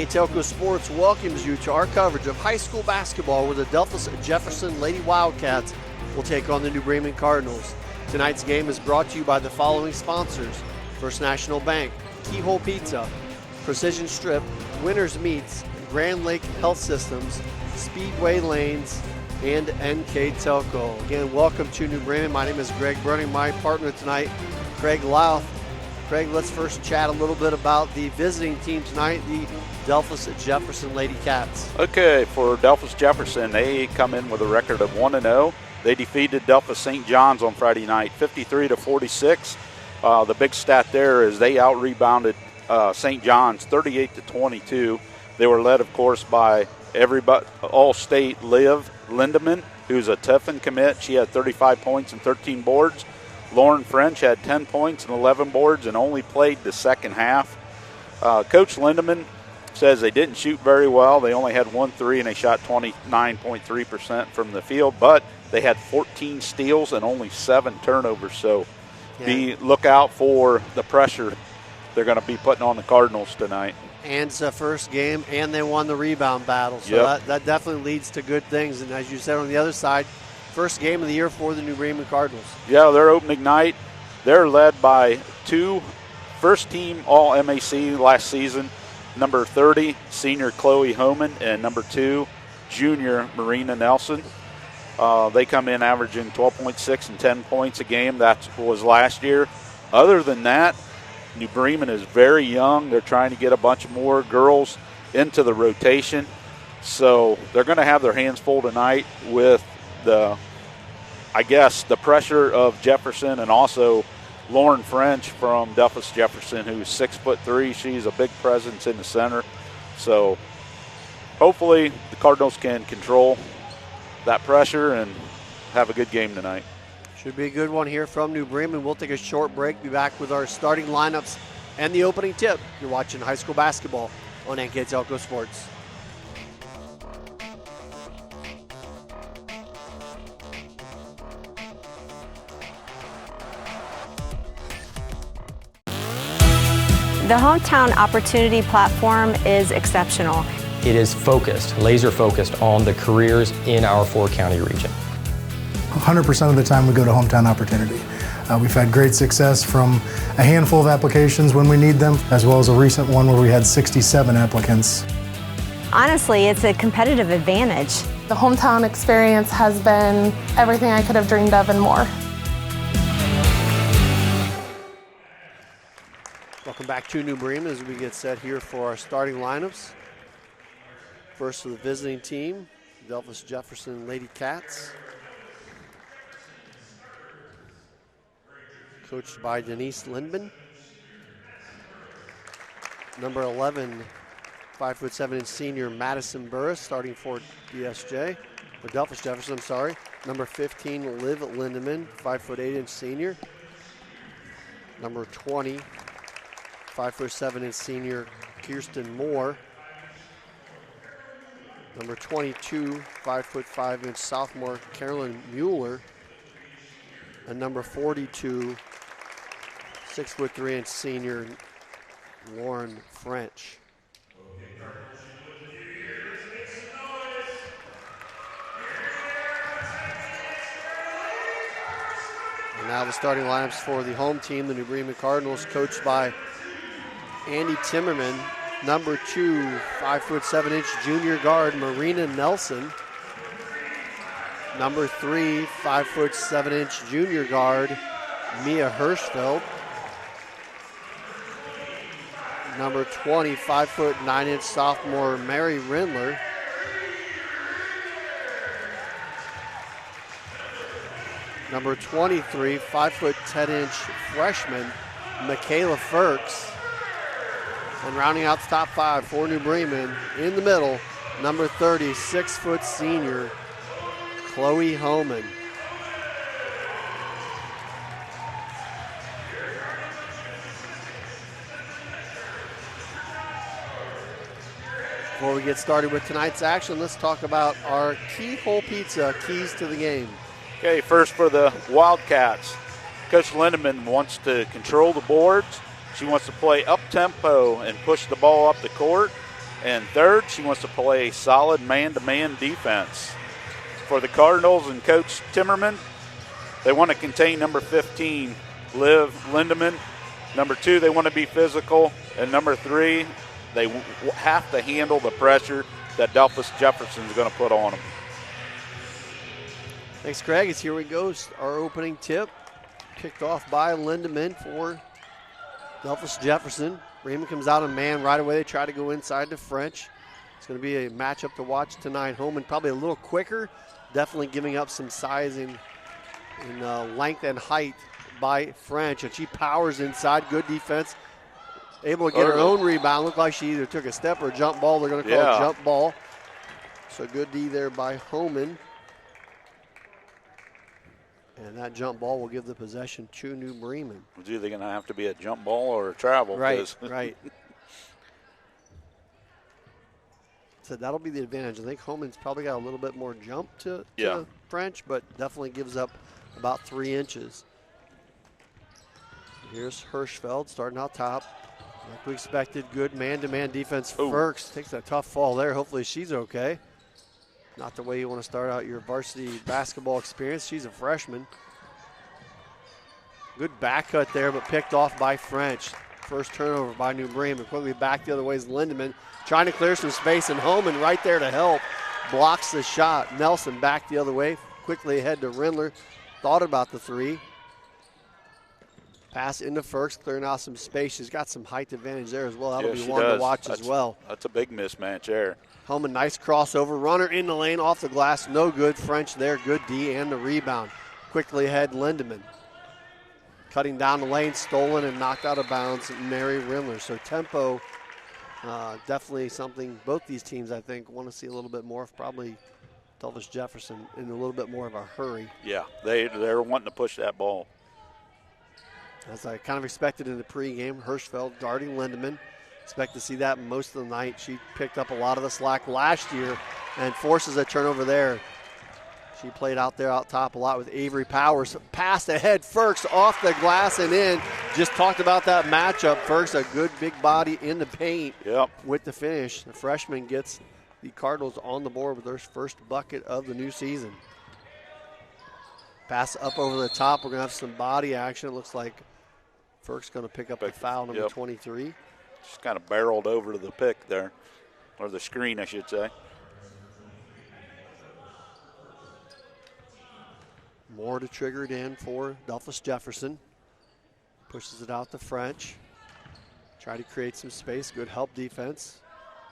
Telco Sports welcomes you to our coverage of high school basketball, where the Delphos Jefferson Lady Wildcats will take on the New Bremen Cardinals. Tonight's game is brought to you by the following sponsors: First National Bank, Keyhole Pizza, Precision Strip, Winners Meats, Grand Lake Health Systems, Speedway Lanes, and NK Telco. Again, welcome to New Bremen. My name is Greg Bruning. My partner tonight, Craig Louth. Craig, let's first chat a little bit about the visiting team tonight, the Delphos Jefferson Lady Cats. Okay, for Delphos Jefferson, they come in with a record of 1-0. They defeated Delphos St. John's on Friday night, 53-46. The big stat there is they out-rebounded St. John's 38-22. They were led, of course, by all-state Liv Lindemann, who's a Tiffin commit. She had 35 points and 13 boards. Lauren French had 10 points and 11 boards and only played the second half. Coach Lindemann says they didn't shoot very well. They only had 1 3 and they shot 29.3% from the field, but they had 14 steals and only 7 turnovers. So look out for the pressure they're going to be putting on the Cardinals tonight. And it's the first game, and they won the rebound battle. So that definitely leads to good things. And as you said, on the other side, first game of the year for the New Bremen Cardinals. Yeah, their opening night, they're led by 2 first-team All-MAC last season, number 30, senior Chloe Homan, and number 2, junior Marina Nelson. They come in averaging 12.6 and 10 points a game. That was last year. Other than that, New Bremen is very young. They're trying to get a bunch more girls into the rotation. So they're going to have their hands full tonight with the pressure of Jefferson, and also Lauren French from Delphos Jefferson, who's 6'3". She's a big presence in the center. So hopefully the Cardinals can control that pressure and have a good game tonight. Should be a good one here from New Bremen. We'll take a short break, be back with our starting lineups and the opening tip. You're watching high school basketball on NK Telco Sports. The Hometown Opportunity Platform is exceptional. It is focused, laser focused on the careers in our 4-county region. 100% of the time we go to Hometown Opportunity. We've had great success from a handful of applications when we need them, as well as a recent one where we had 67 applicants. Honestly, it's a competitive advantage. The Hometown experience has been everything I could have dreamed of and more. Welcome back to New Bremen as we get set here for our starting lineups. First for the visiting team, Delphos Jefferson Lady Cats. Coached by Denise Lindman. Number 11, 5'7" senior Madison Burris, starting for DSJ, or Delphos Jefferson, I'm sorry. Number 15, Liv Lindemann, 5'8" senior. Number 20, 5'7" senior Kirsten Moore. Number 22, 5'5" sophomore Carolyn Mueller. And number 42, 6'3" senior Lauren French. And now the starting lineups for the home team, the New Bremen Cardinals, coached by Andy Timmerman. Number 2, 5'7" junior guard Marina Nelson. Number 3, 5'7" junior guard Mia Hirschfeld. Number 20, 5'9" sophomore Mary Rindler. Number 23, 5'10" freshman Michaela Firks. And rounding out the top 5 for New Bremen, in the middle, number 30, 6' senior Chloe Homan. Before we get started with tonight's action, let's talk about our Keyhole Pizza keys to the game. Okay, first for the Wildcats. Coach Lindemann wants to control the boards. She wants to play up-tempo and push the ball up the court. And third, she wants to play a solid man-to-man defense. For the Cardinals and Coach Timmerman, they want to contain number 15, Liv Lindemann. Number 2, they want to be physical. And number 3, they have to handle the pressure that Delphos Jefferson is going to put on them. Thanks, Craig. As here we go, our opening tip. Kicked off by Lindemann for Delphos Jefferson. Bremen comes out in man right away. They try to go inside to French. It's going to be a matchup to watch tonight. Holman probably a little quicker, definitely giving up some size in length and height by French. And she powers inside. Good defense. Able to get her own rebound. Looked like she either took a step or a jump ball. They're going to call it a jump ball. So good D there by Holman. And that jump ball will give the possession to New Bremen. It's either going to have to be a jump ball or a travel. Right, right. So that'll be the advantage. I think Holman's probably got a little bit more jump to French, but definitely gives up about 3 inches. Here's Hirschfeld starting out top. Like we expected, good man-to-man defense. Ferks takes a tough fall there. Hopefully she's okay. Not the way you want to start out your varsity basketball experience. She's a freshman. Good back cut there, but picked off by French. First turnover by New Bremen. Quickly back the other way is Lindemann. Trying to clear some space, and Holman right there to help. Blocks the shot. Nelson back the other way. Quickly ahead to Rindler. Thought about the 3. Pass into Ferks, clearing out some space. She's got some height advantage there as well. That'll be one to watch as well. That's a big mismatch there. Holman, nice crossover. Runner in the lane, off the glass. No good. French there. Good D and the rebound. Quickly ahead, Lindemann. Cutting down the lane, stolen and knocked out of bounds, Mary Rindler. So tempo, definitely something both these teams, I think, want to see a little bit more of. Probably Delphos Jefferson in a little bit more of a hurry. Yeah, they're wanting to push that ball. As I kind of expected in the pregame, Hirschfeld guarding Lindemann. Expect to see that most of the night. She picked up a lot of the slack last year and forces a turnover there. She played out there out top a lot with Avery Powers. Passed ahead, Ferks off the glass and in. Just talked about that matchup. Ferks, a good big body in the paint with the finish. The freshman gets the Cardinals on the board with their first bucket of the new season. Pass up over the top. We're going to have some body action. It looks like Ferks going to pick up the foul, number 23. Just kind of barreled over to the pick there, or the screen, I should say. More to trigger it in for Delphos Jefferson. Pushes it out to French. Try to create some space. Good help defense.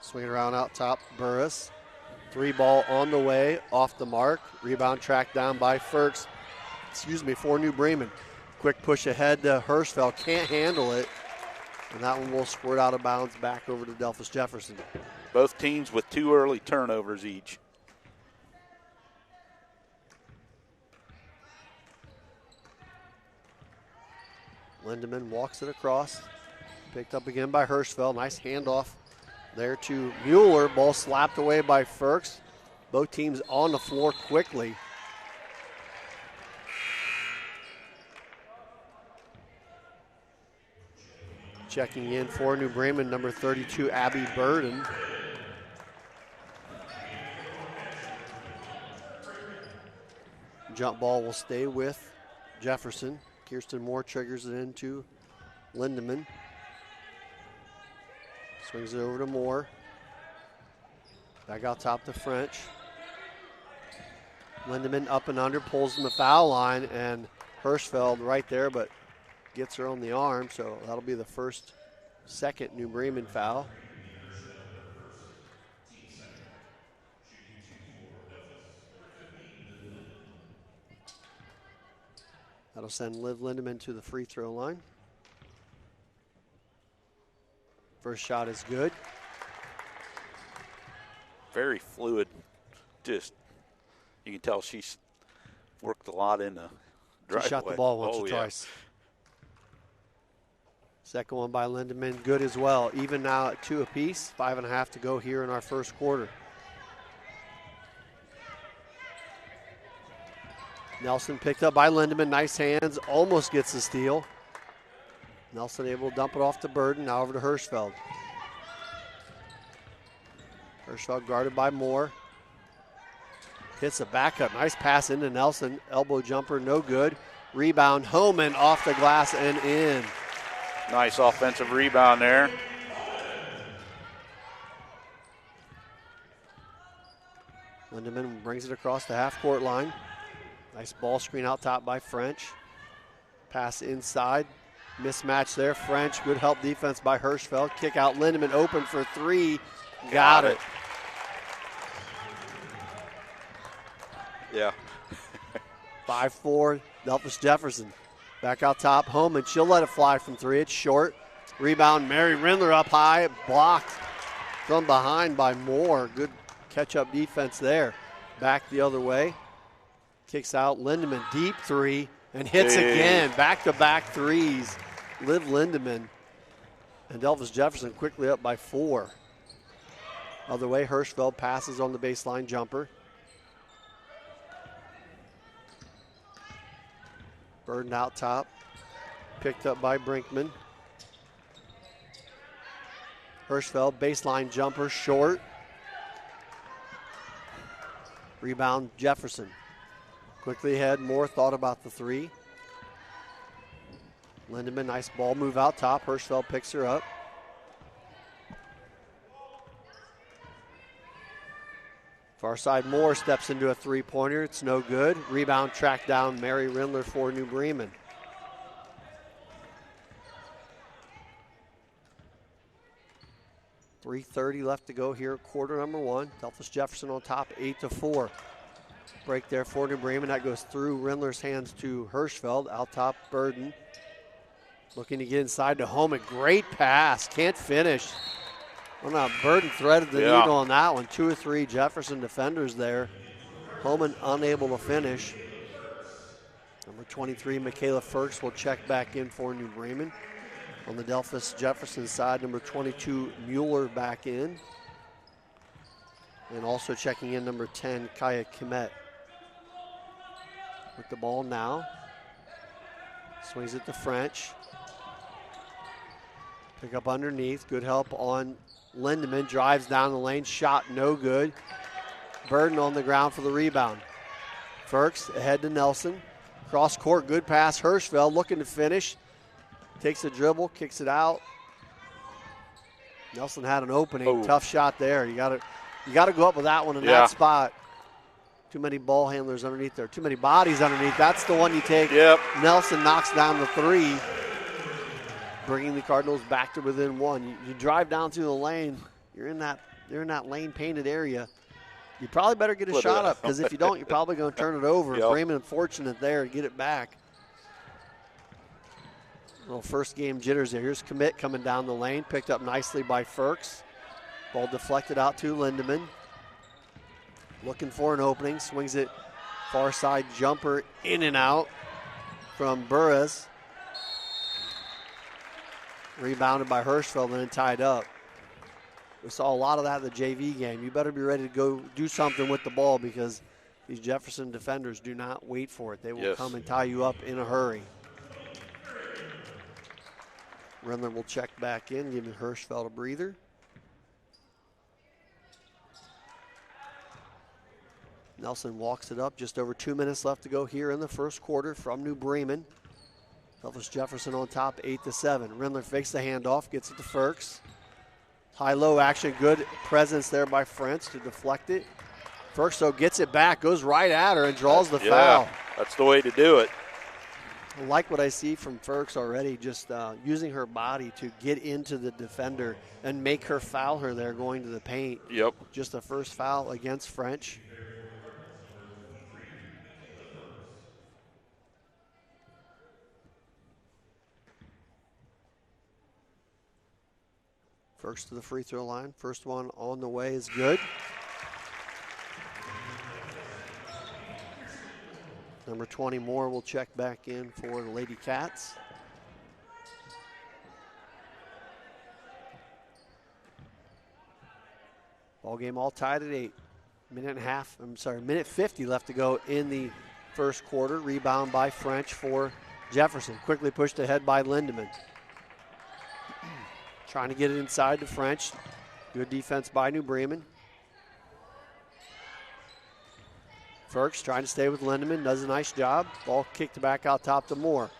Swing it around out top, Burris. 3 ball on the way, off the mark. Rebound tracked down by Ferks. For New Bremen. Quick push ahead to Hirschfeld. Can't handle it. And that one will squirt out of bounds back over to Delphos Jefferson. Both teams with 2 early turnovers each. Lindemann walks it across. Picked up again by Hirschfeld. Nice handoff there to Mueller. Ball slapped away by Ferks. Both teams on the floor quickly. Checking in for New Bremen, number 32, Abby Burden. Jump ball will stay with Jefferson. Kirsten Moore triggers it into Lindemann. Swings it over to Moore. Back out top to French. Lindemann up and under, pulls in the foul line, and Hirschfeld right there, but gets her on the arm, so that'll be the second New Bremen foul. That'll send Liv Lindemann to the free throw line. First shot is good. Very fluid. Just, you can tell she's worked a lot in the driveway. She shot the ball once or twice. Second one by Lindemann, good as well. Even now at 2 apiece, 5.5 to go here in our first quarter. Nelson picked up by Lindemann, nice hands, almost gets the steal. Nelson able to dump it off to Burden, now over to Hirschfeld. Hirschfeld guarded by Moore. Hits a backup. Nice pass into Nelson. Elbow jumper, no good. Rebound, Homan off the glass and in. Nice offensive rebound there. Lindemann brings it across the half-court line. Nice ball screen out top by French. Pass inside. Mismatch there. French, good help defense by Hirschfeld. Kick out Lindemann, open for three. Got it. Yeah. 5-4, Delphos Jefferson. Back out top, Homan. She'll let it fly from three. It's short. Rebound, Mary Rindler up high. Blocked from behind by Moore. Good catch-up defense there. Back the other way. Kicks out Lindemann. Deep three and hits again. Back-to-back threes. Liv Lindemann. And Delphos Jefferson quickly up by 4. Other way, Hirschfeld passes on the baseline jumper. Burden out top. Picked up by Brinkman. Hirschfeld, baseline jumper, short. Rebound, Jefferson. Quickly ahead, Moore thought about the three. Lindemann, nice ball move out top. Hirschfeld picks her up. Far side, Moore steps into a three-pointer. It's no good. Rebound tracked down, Mary Rindler for New Bremen. .330 left to go here, quarter number one. Delphos Jefferson on top, 8-4. Break there for New Bremen. That goes through Rindler's hands to Hirschfeld. Out top, Burden. Looking to get inside to Homan. Great pass. Can't finish. Well, now Burden threaded the needle on that one. 2 or 3 Jefferson defenders there. Homan unable to finish. Number 23, Michaela Firks, will check back in for New Bremen. On the Delphos Jefferson side, number 22, Mueller back in. And also checking in number 10, Kaya Kimet. With the ball now. Swings it to French. Pick up underneath. Good help on Lindemann. Drives down the lane. Shot no good. Burden on the ground for the rebound. Firks ahead to Nelson. Cross court. Good pass. Hirschfeld looking to finish. Takes a dribble. Kicks it out. Nelson had an opening. Oh. Tough shot there. You got to go up with that one in that spot. Too many ball handlers underneath there. Too many bodies underneath. That's the one you take. Yep. Nelson knocks down the three, bringing the Cardinals back to within 1. You drive down through the lane. You're in that lane painted area. You probably better get a shot up, because if you don't, you're probably going to turn it over. Yep. Bremen fortunate there to get it back. Little first game jitters there. Here's Commit coming down the lane, picked up nicely by Firks. Ball deflected out to Lindemann. Looking for an opening, swings it far side jumper in and out from Burris. Rebounded by Hirschfeld and then tied up. We saw a lot of that in the JV game. You better be ready to go do something with the ball, because these Jefferson defenders do not wait for it. They will come and tie you up in a hurry. Rindler will check back in, giving Hirschfeld a breather. Nelson walks it up. Just over 2 minutes left to go here in the first quarter from New Bremen. Delphos Jefferson on top, 8-7. Rindler fakes the handoff, gets it to Firks. High-low action, good presence there by French to deflect it. Firks, though, gets it back, goes right at her and draws the foul. That's the way to do it. I like what I see from Firks already, just using her body to get into the defender and make her foul her there going to the paint. Yep. Just the first foul against French. First to the free throw line. First one on the way is good. Number 20, Moore, will check back in for the Lady Cats. Ball game all tied at 8. Minute 50 left to go in the first quarter. Rebound by French for Jefferson. Quickly pushed ahead by Lindemann. Trying to get it inside to French. Good defense by New Bremen. Ferks trying to stay with Lindemann, does a nice job. Ball kicked back out top to Moore.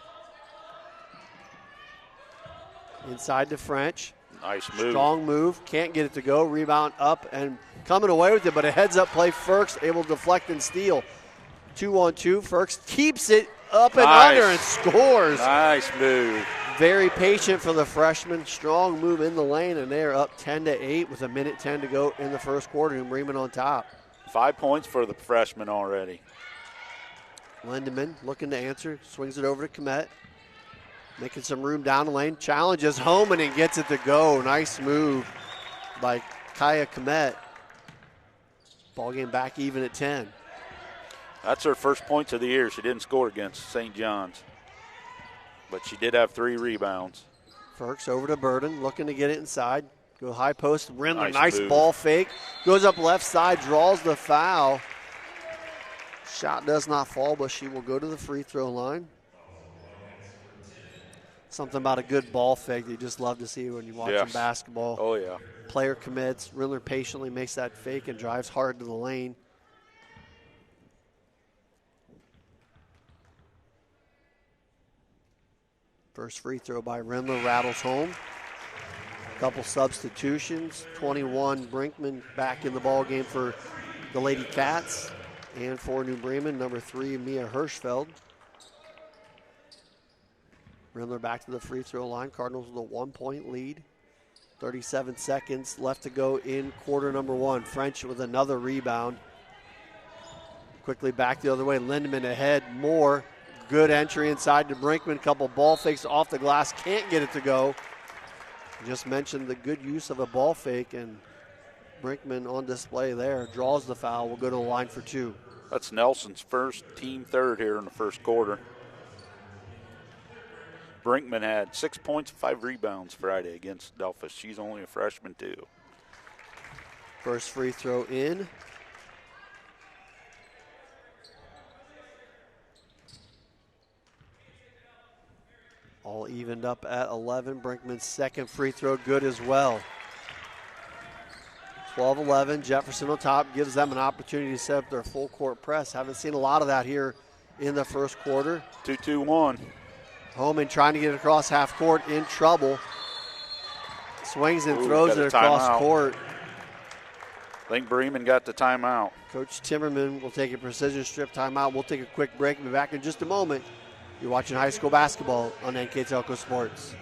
Inside to French. Nice move. Strong move, can't get it to go. Rebound up and coming away with it, but a heads-up play. Ferks able to deflect and steal. 2-on-2. Ferks keeps it up and under and scores. Nice move. Very patient for the freshman. Strong move in the lane, and they are up 10-8 with 1:10 to go in the first quarter, and Bremen on top. 5 points for the freshman already. Lindemann looking to answer, swings it over to Kmet. Making some room down the lane, challenges Homan and gets it to go. Nice move by Kaya Kmet. Ball game back even at 10. That's her first points of the year. She didn't score against St. John's, but she did have 3 rebounds. Ferks over to Burden, looking to get it inside. Go high post, Rindler, Nice move. ball fake. Goes up left side, draws the foul. Shot does not fall, but she will go to the free throw line. Something about a good ball fake that you just love to see when you're watching basketball. Oh, yeah. Player commits, Rindler patiently makes that fake and drives hard to the lane. First free throw by Rindler rattles home. Couple substitutions. 21 Brinkman back in the ball game for the Lady Cats. And for New Bremen, number 3 Mia Hirschfeld. Rindler back to the free throw line. Cardinals with a 1-point lead. 37 seconds left to go in quarter number 1. French with another rebound. Quickly back the other way. Lindemann ahead. Moore. Good entry inside to Brinkman. Couple ball fakes off the glass. Can't get it to go. Just mentioned the good use of a ball fake, and Brinkman on display there. Draws the foul. Will go to the line for 2. That's Nelson's first, team third here in the first quarter. Brinkman had 6 points, 5 rebounds Friday against Delphos. She's only a freshman, too. First free throw in. All evened up at 11. Brinkman's second free throw good as well. 12-11. Jefferson on top gives them an opportunity to set up their full court press. Haven't seen a lot of that here in the first quarter. 2-2-1. Homan trying to get it across half court, in trouble. Swings and throws it across court. I think Bremen got the timeout. Coach Timmerman will take a precision strip timeout. We'll take a quick break and be back in just a moment. You're watching high school basketball on NK Telco Sports.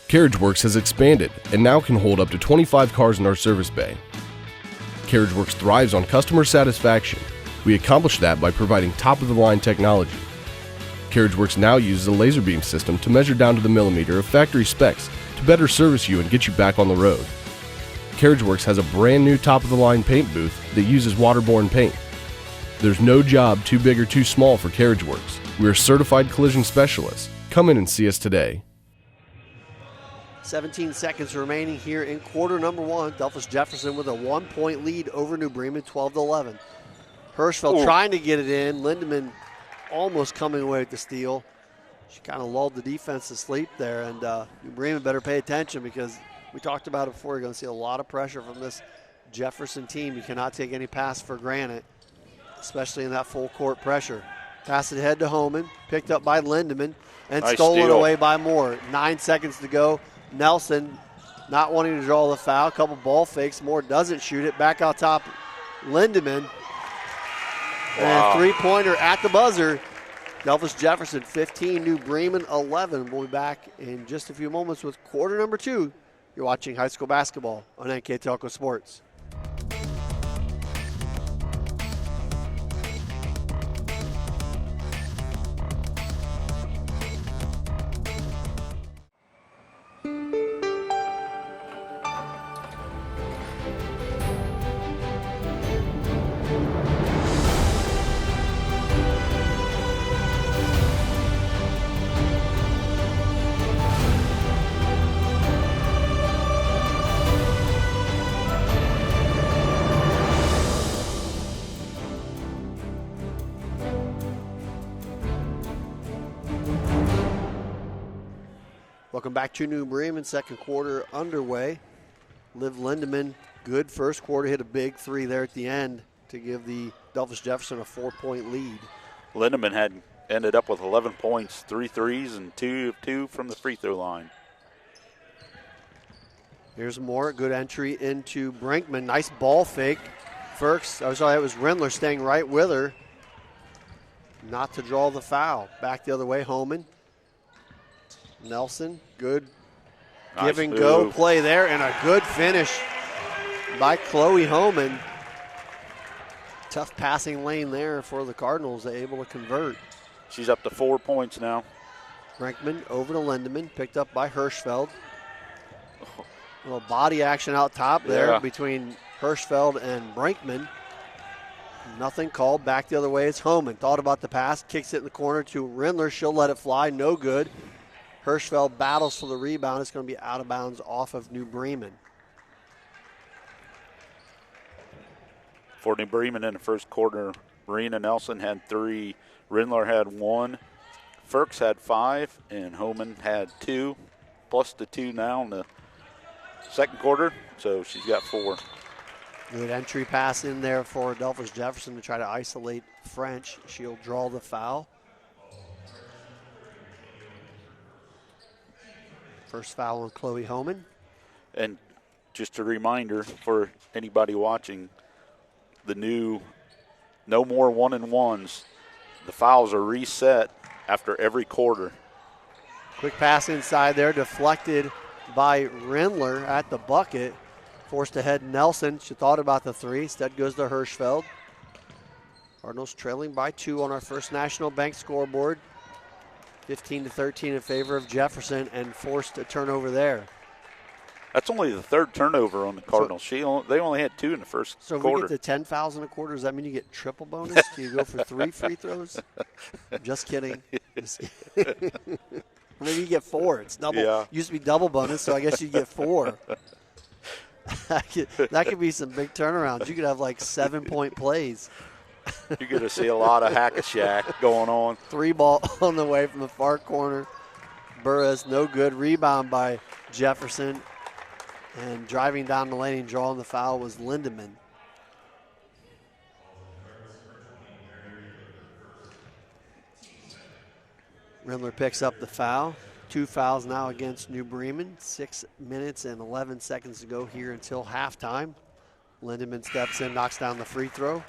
CarriageWorks has expanded and now can hold up to 25 cars in our service bay. CarriageWorks thrives on customer satisfaction. We accomplish that by providing top-of-the-line technology. CarriageWorks now uses a laser beam system to measure down to the millimeter of factory specs to better service you and get you back on the road. CarriageWorks has a brand new top-of-the-line paint booth that uses waterborne paint. There's no job too big or too small for CarriageWorks. We are certified collision specialists. Come in and see us today. 17 seconds remaining here in quarter number 1. Delphos Jefferson with a 1-point lead over New Bremen, 12-11. Hirschfeld trying to get it in. Lindemann almost coming away with the steal. She kind of lulled the defense to sleep there, and New Bremen better pay attention because we talked about it before. You're going to see a lot of pressure from this Jefferson team. You cannot take any pass for granted, especially in that full court pressure. Pass it ahead to Homan, picked up by Lindemann, and stolen away by Moore. 9 seconds to go. Nelson not wanting to draw the foul. Couple ball fakes. Moore doesn't shoot it. Back out top, Lindemann. And three-pointer at the buzzer. Delphos Jefferson 15, New Bremen 11. We'll be back in just a few moments with quarter number 2. You're watching high school basketball on NK Telco Sports. Welcome back to New Bremen. Second quarter underway. Liv Lindemann, good first quarter, hit a big three there at the end to give the Delphos Jefferson a 4-point lead. Lindemann had ended up with 11 points, 3 threes, and 2 of 2 from the free throw line. Here's more. Good entry into Brinkman. Nice ball fake. Firks, I saw it was Rindler staying right with her. Not to draw the foul. Back the other way, Homan. Nelson, good Nice give and move. go play there, and a good finish by Chloe Homan. Tough passing lane there for the Cardinals. They're able to convert. She's up to 4 points now. Brinkman over to Lindemann, picked up by Hirschfeld. A little body action out top there between Hirschfeld and Brinkman. Nothing called. Back the other way. It's Homan. Thought about the pass. Kicks it in the corner to Rindler. She'll let it fly. No good. Hirschfeld battles for the rebound. It's going to be out of bounds off of New Bremen. For New Bremen in the first quarter, Marina Nelson had 3. Rindler had 1. Firks had 5. And Homan had 2. Plus the 2 now in the second quarter. So she's got 4. Good entry pass in there for Delphos Jefferson to try to isolate French. She'll draw the foul. First foul on Chloe Homan. And just a reminder for anybody watching, the new no more 1-and-1s. The fouls are reset after every quarter. Quick pass inside there, deflected by Rindler at the bucket. Forced ahead Nelson. She thought about the 3. Instead goes to Hirschfeld. Cardinals trailing by 2 on our First National Bank scoreboard. 15-13 in favor of Jefferson, and forced a turnover there. That's only the 3rd turnover on the Cardinals. They only had 2 in the first So if quarter. we get to 10 a quarter, does that mean you get triple bonus? Do you go for 3 free throws? Just kidding. Maybe you get 4. It's double. Yeah. Used to be double bonus, so I guess you get 4. That could be some big turnarounds. You could have like 7-point plays. You're going to see a lot of hack-a-shack going on. 3 ball on the way from the far corner. Burris, no good. Rebound by Jefferson. And driving down the lane and drawing the foul was Lindemann. Rindler picks up the foul. 2 fouls now against New Bremen. 6 minutes and 11 seconds to go here until halftime. Lindemann steps in, knocks down the free throw.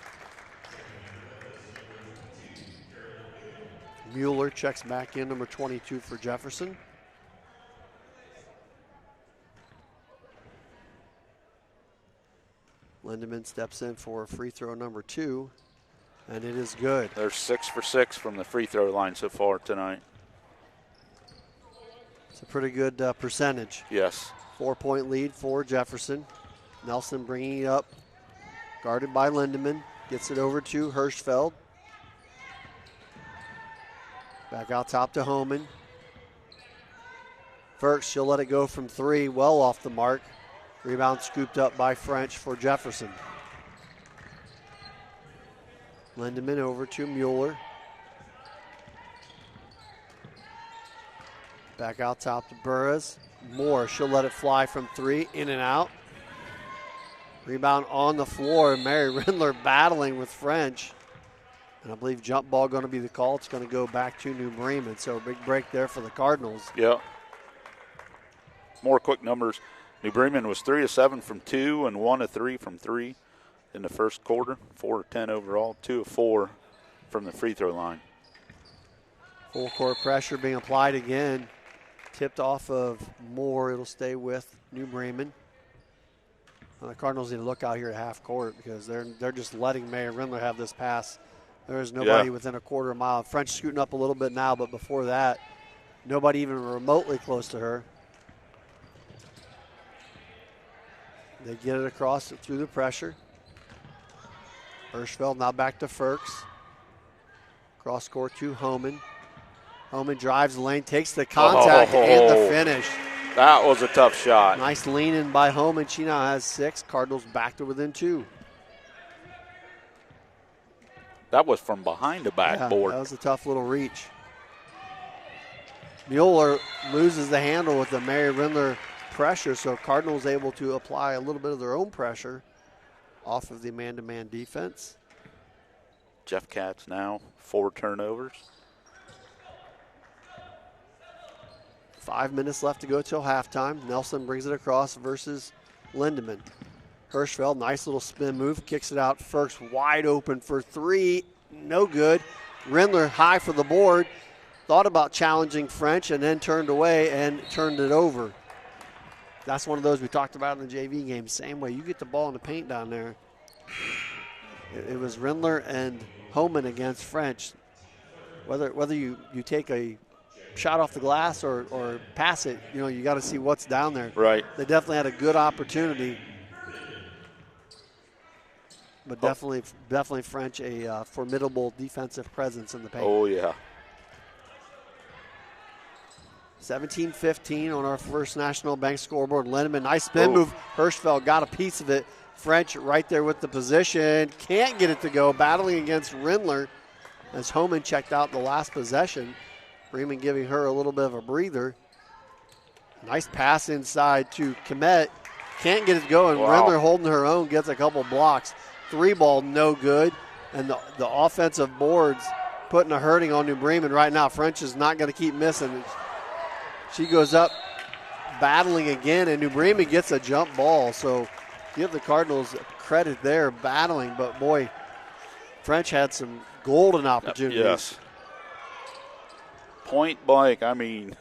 Mueller checks back in, number 22 for Jefferson. Lindemann steps in for free throw number 2, and it is good. They're 6 for 6 from the free throw line so far tonight. It's a pretty good percentage. Yes. 4-point lead for Jefferson. Nelson bringing it up, guarded by Lindemann. Gets it over to Hirschfeld. Back out top to Homan. First, she'll let it go from 3, well off the mark. Rebound scooped up by French for Jefferson. Lindemann over to Mueller. Back out top to Burris. Moore, she'll let it fly from 3, in and out. Rebound on the floor. Mary Rindler battling with French. And I believe jump ball going to be the call. It's going to go back to New Bremen. So a big break there for the Cardinals. Yeah. More quick numbers. New Bremen was 3 of 7 from 2 and 1 of 3 from 3 in the first quarter. 4 of 10 overall. 2 of 4 from the free throw line. Full court pressure being applied again. Tipped off of Moore. It'll stay with New Bremen. The Cardinals need to look out here at half court because they're just letting Mary Rindler have this pass. There is nobody within a quarter mile. French scooting up a little bit now, but before that, nobody even remotely close to her. They get it across through the pressure. Hirschfeld now back to Firks. Cross court to Homan. Homan drives the lane, takes the contact and the finish. That was a tough shot. Nice lean in by Homan. She now has 6. Cardinals back to within 2. That was from behind the backboard. That was a tough little reach. Mueller loses the handle with the Mary Rindler pressure, so Cardinals able to apply a little bit of their own pressure off of the man-to-man defense. Jeff Katz now 4 turnovers. 5 minutes left to go till halftime. Nelson brings it across versus Lindemann. Hirschfeld, nice little spin move, kicks it out. Firks wide open for 3, no good. Rindler high for the board, thought about challenging French and then turned away and turned it over. That's one of those we talked about in the JV game. Same way, you get the ball in the paint down there. It was Rindler and Homan against French. Whether you take a shot off the glass or pass it, you got to see what's down there. Right. They definitely had a good opportunity. But definitely French, a formidable defensive presence in the paint. Oh, yeah. 17-15 on our first National Bank scoreboard. Lindemann, nice spin move. Hirschfeld got a piece of it. French right there with the position. Can't get it to go. Battling against Rindler as Homan checked out the last possession. Bremen giving her a little bit of a breather. Nice pass inside to Komet. Can't get it going. Wow. Rindler holding her own, gets a couple blocks. 3-ball, no good. And the offensive boards putting a hurting on New Bremen right now. French is not going to keep missing. She goes up battling again, and New Bremen gets a jump ball. So give the Cardinals credit there, battling. But, boy, French had some golden opportunities. Yes. Point blank, I mean.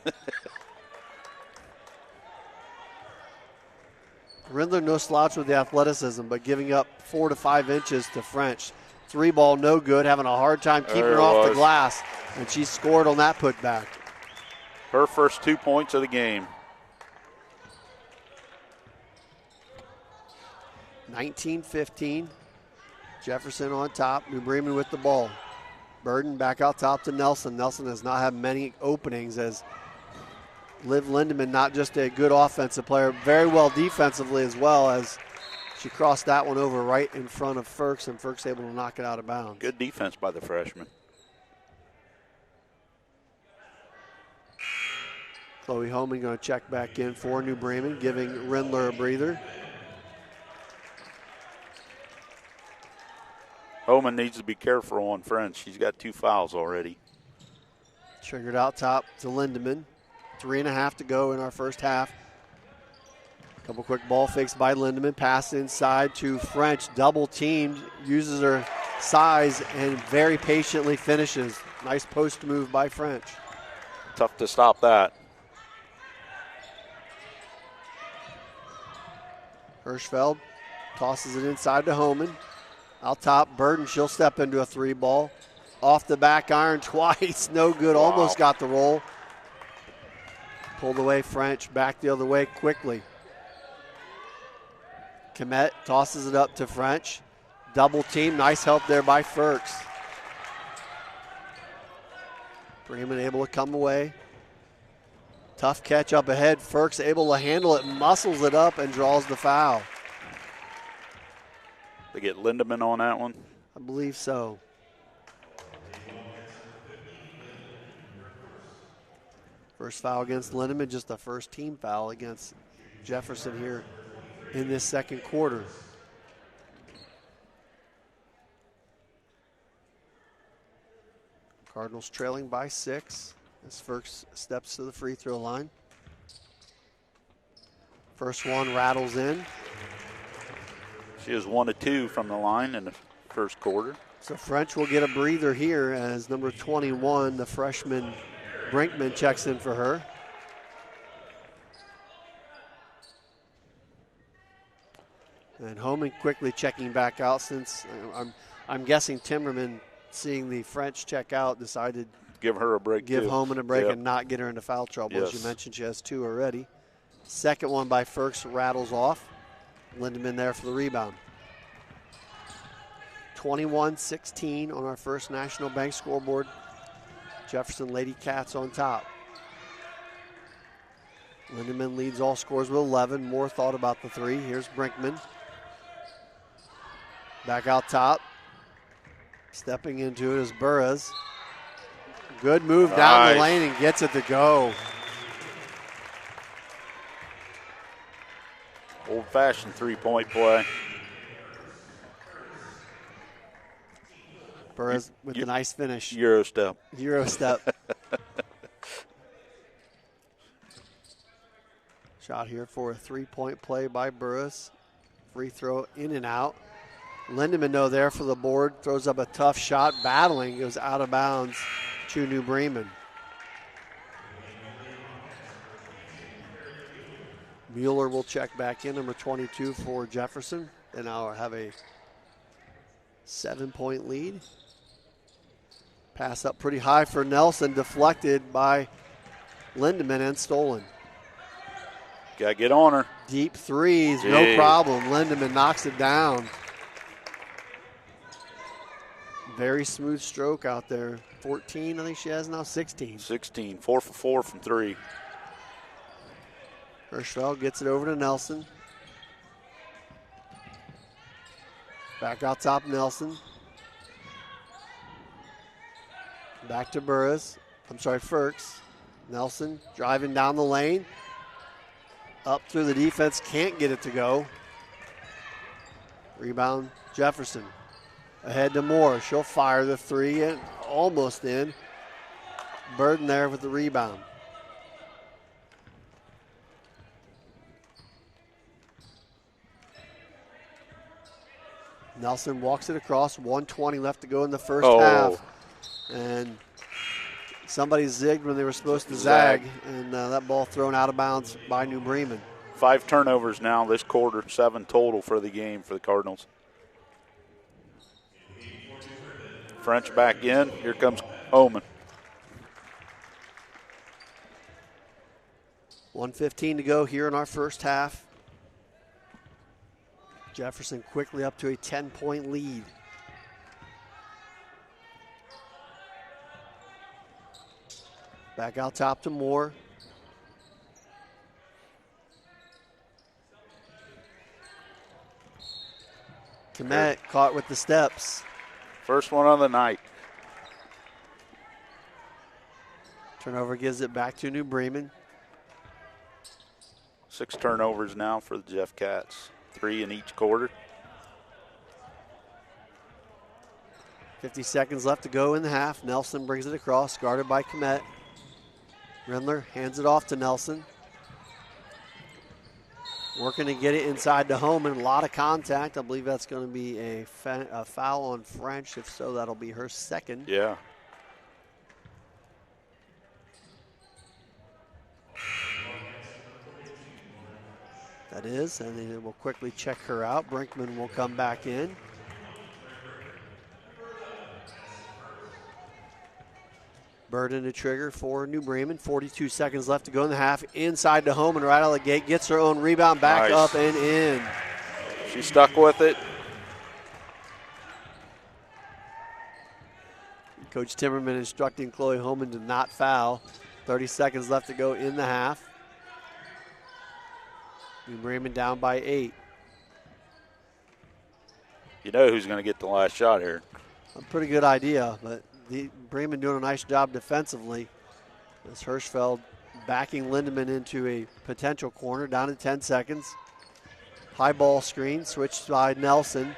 Rindler no slouch with the athleticism, but giving up 4 to 5 inches to French. 3-ball, no good, having a hard time keeping her off the glass, and she scored on that putback. Her first 2 points of the game. 19-15. Jefferson on top. New Bremen with the ball. Burden back out top to Nelson. Nelson has not had many openings as Liv Lindemann, not just a good offensive player, very well defensively as well, as she crossed that one over right in front of Firks, and Firks able to knock it out of bounds. Good defense by the freshman. Chloe Homan going to check back in for New Bremen, giving Rindler a breather. Homan needs to be careful on French. She's got 2 fouls already. Triggered out top to Lindemann. 3.5 to go in our first half. Couple quick ball fakes by Lindemann. Pass inside to French. Double teamed. Uses her size and very patiently finishes. Nice post move by French. Tough to stop that. Hirschfeld tosses it inside to Homan. Out top, Burden, she'll step into a 3-ball. Off the back iron twice, no good, Wow. Almost got the roll. Pulled away French, back the other way quickly. Komet tosses it up to French. Double team, nice help there by Firks. Bremen able to come away. Tough catch up ahead. Firks able to handle it, muscles it up, and draws the foul. They get Lindemann on that one. I believe so. First foul against Lindemann, just the first team foul against Jefferson here in this second quarter. Cardinals trailing by 6 as Firks steps to the free throw line. First one rattles in. She is 1 of 2 from the line in the first quarter. So French will get a breather here as number 21, the freshman Brinkman, checks in for her. And Homan quickly checking back out since I'm guessing Timmerman, seeing the French check out, decided give her a break. Give too. Homan a break Yep. and not get her into foul trouble. As Yes. you mentioned, she has 2 already. Second one by Firks rattles off. Lindemann there for the rebound. 21-16 on our first National Bank scoreboard. Jefferson Lady Cats on top. Lindemann leads all scores with 11. Moore thought about the 3. Here's Brinkman. Back out top. Stepping into it is Burris. Good move down the lane and gets it to go. Old-fashioned three-point play. Burris with a nice finish. Euro step. Euro step. Shot here for a three-point play by Burris. Free throw in and out. Lindemann, though, there for the board. Throws up a tough shot. Battling. Goes out of bounds to New Bremen. Mueller will check back in, number 22 for Jefferson. And now have a 7-point lead. Pass up pretty high for Nelson, deflected by Lindemann and stolen. Got to get on her. Deep threes, no problem. Lindemann knocks it down. Very smooth stroke out there. 14, I think she has now, 16. 16, 4 for 4 from 3. Hirschfeld gets it over to Nelson. Back out top, Nelson. Back to Burris. Ferks. Nelson driving down the lane. Up through the defense, can't get it to go. Rebound, Jefferson. Ahead to Moore. She'll fire the three, and almost in. Burden there with the rebound. Nelson walks it across. 1:20 left to go in the first half. And somebody zigged when they were supposed to zag, and that ball thrown out of bounds by New Bremen. 5 turnovers now this quarter, 7 total for the game for the Cardinals. French back in. Here comes Oman. 1:15 to go here in our first half. Jefferson quickly up to a 10-point lead. Back out top to Moore. Komet caught with the steps. First one of the night. Turnover gives it back to New Bremen. 6 turnovers now for the Jeff Cats. 3 in each quarter. 50 seconds left to go in the half. Nelson brings it across, guarded by Komet. Rindler hands it off to Nelson. Working to get it inside the home, and a lot of contact. I believe that's going to be a foul on French. If so, that'll be her second. Yeah. That is, and then we'll quickly check her out. Brinkman will come back in. Burden to trigger for New Bremen. 42 seconds left to go in the half. Inside the home and right out of the gate. Gets her own rebound back up and in. She stuck with it. Coach Timmerman instructing Chloe Homan to not foul. 30 seconds left to go in the half. New Bremen down by 8. You know who's going to get the last shot here. A pretty good idea, but Bremen doing a nice job defensively. As Hirschfeld backing Lindemann into a potential corner, down to 10 seconds. High ball screen, switched by Nelson.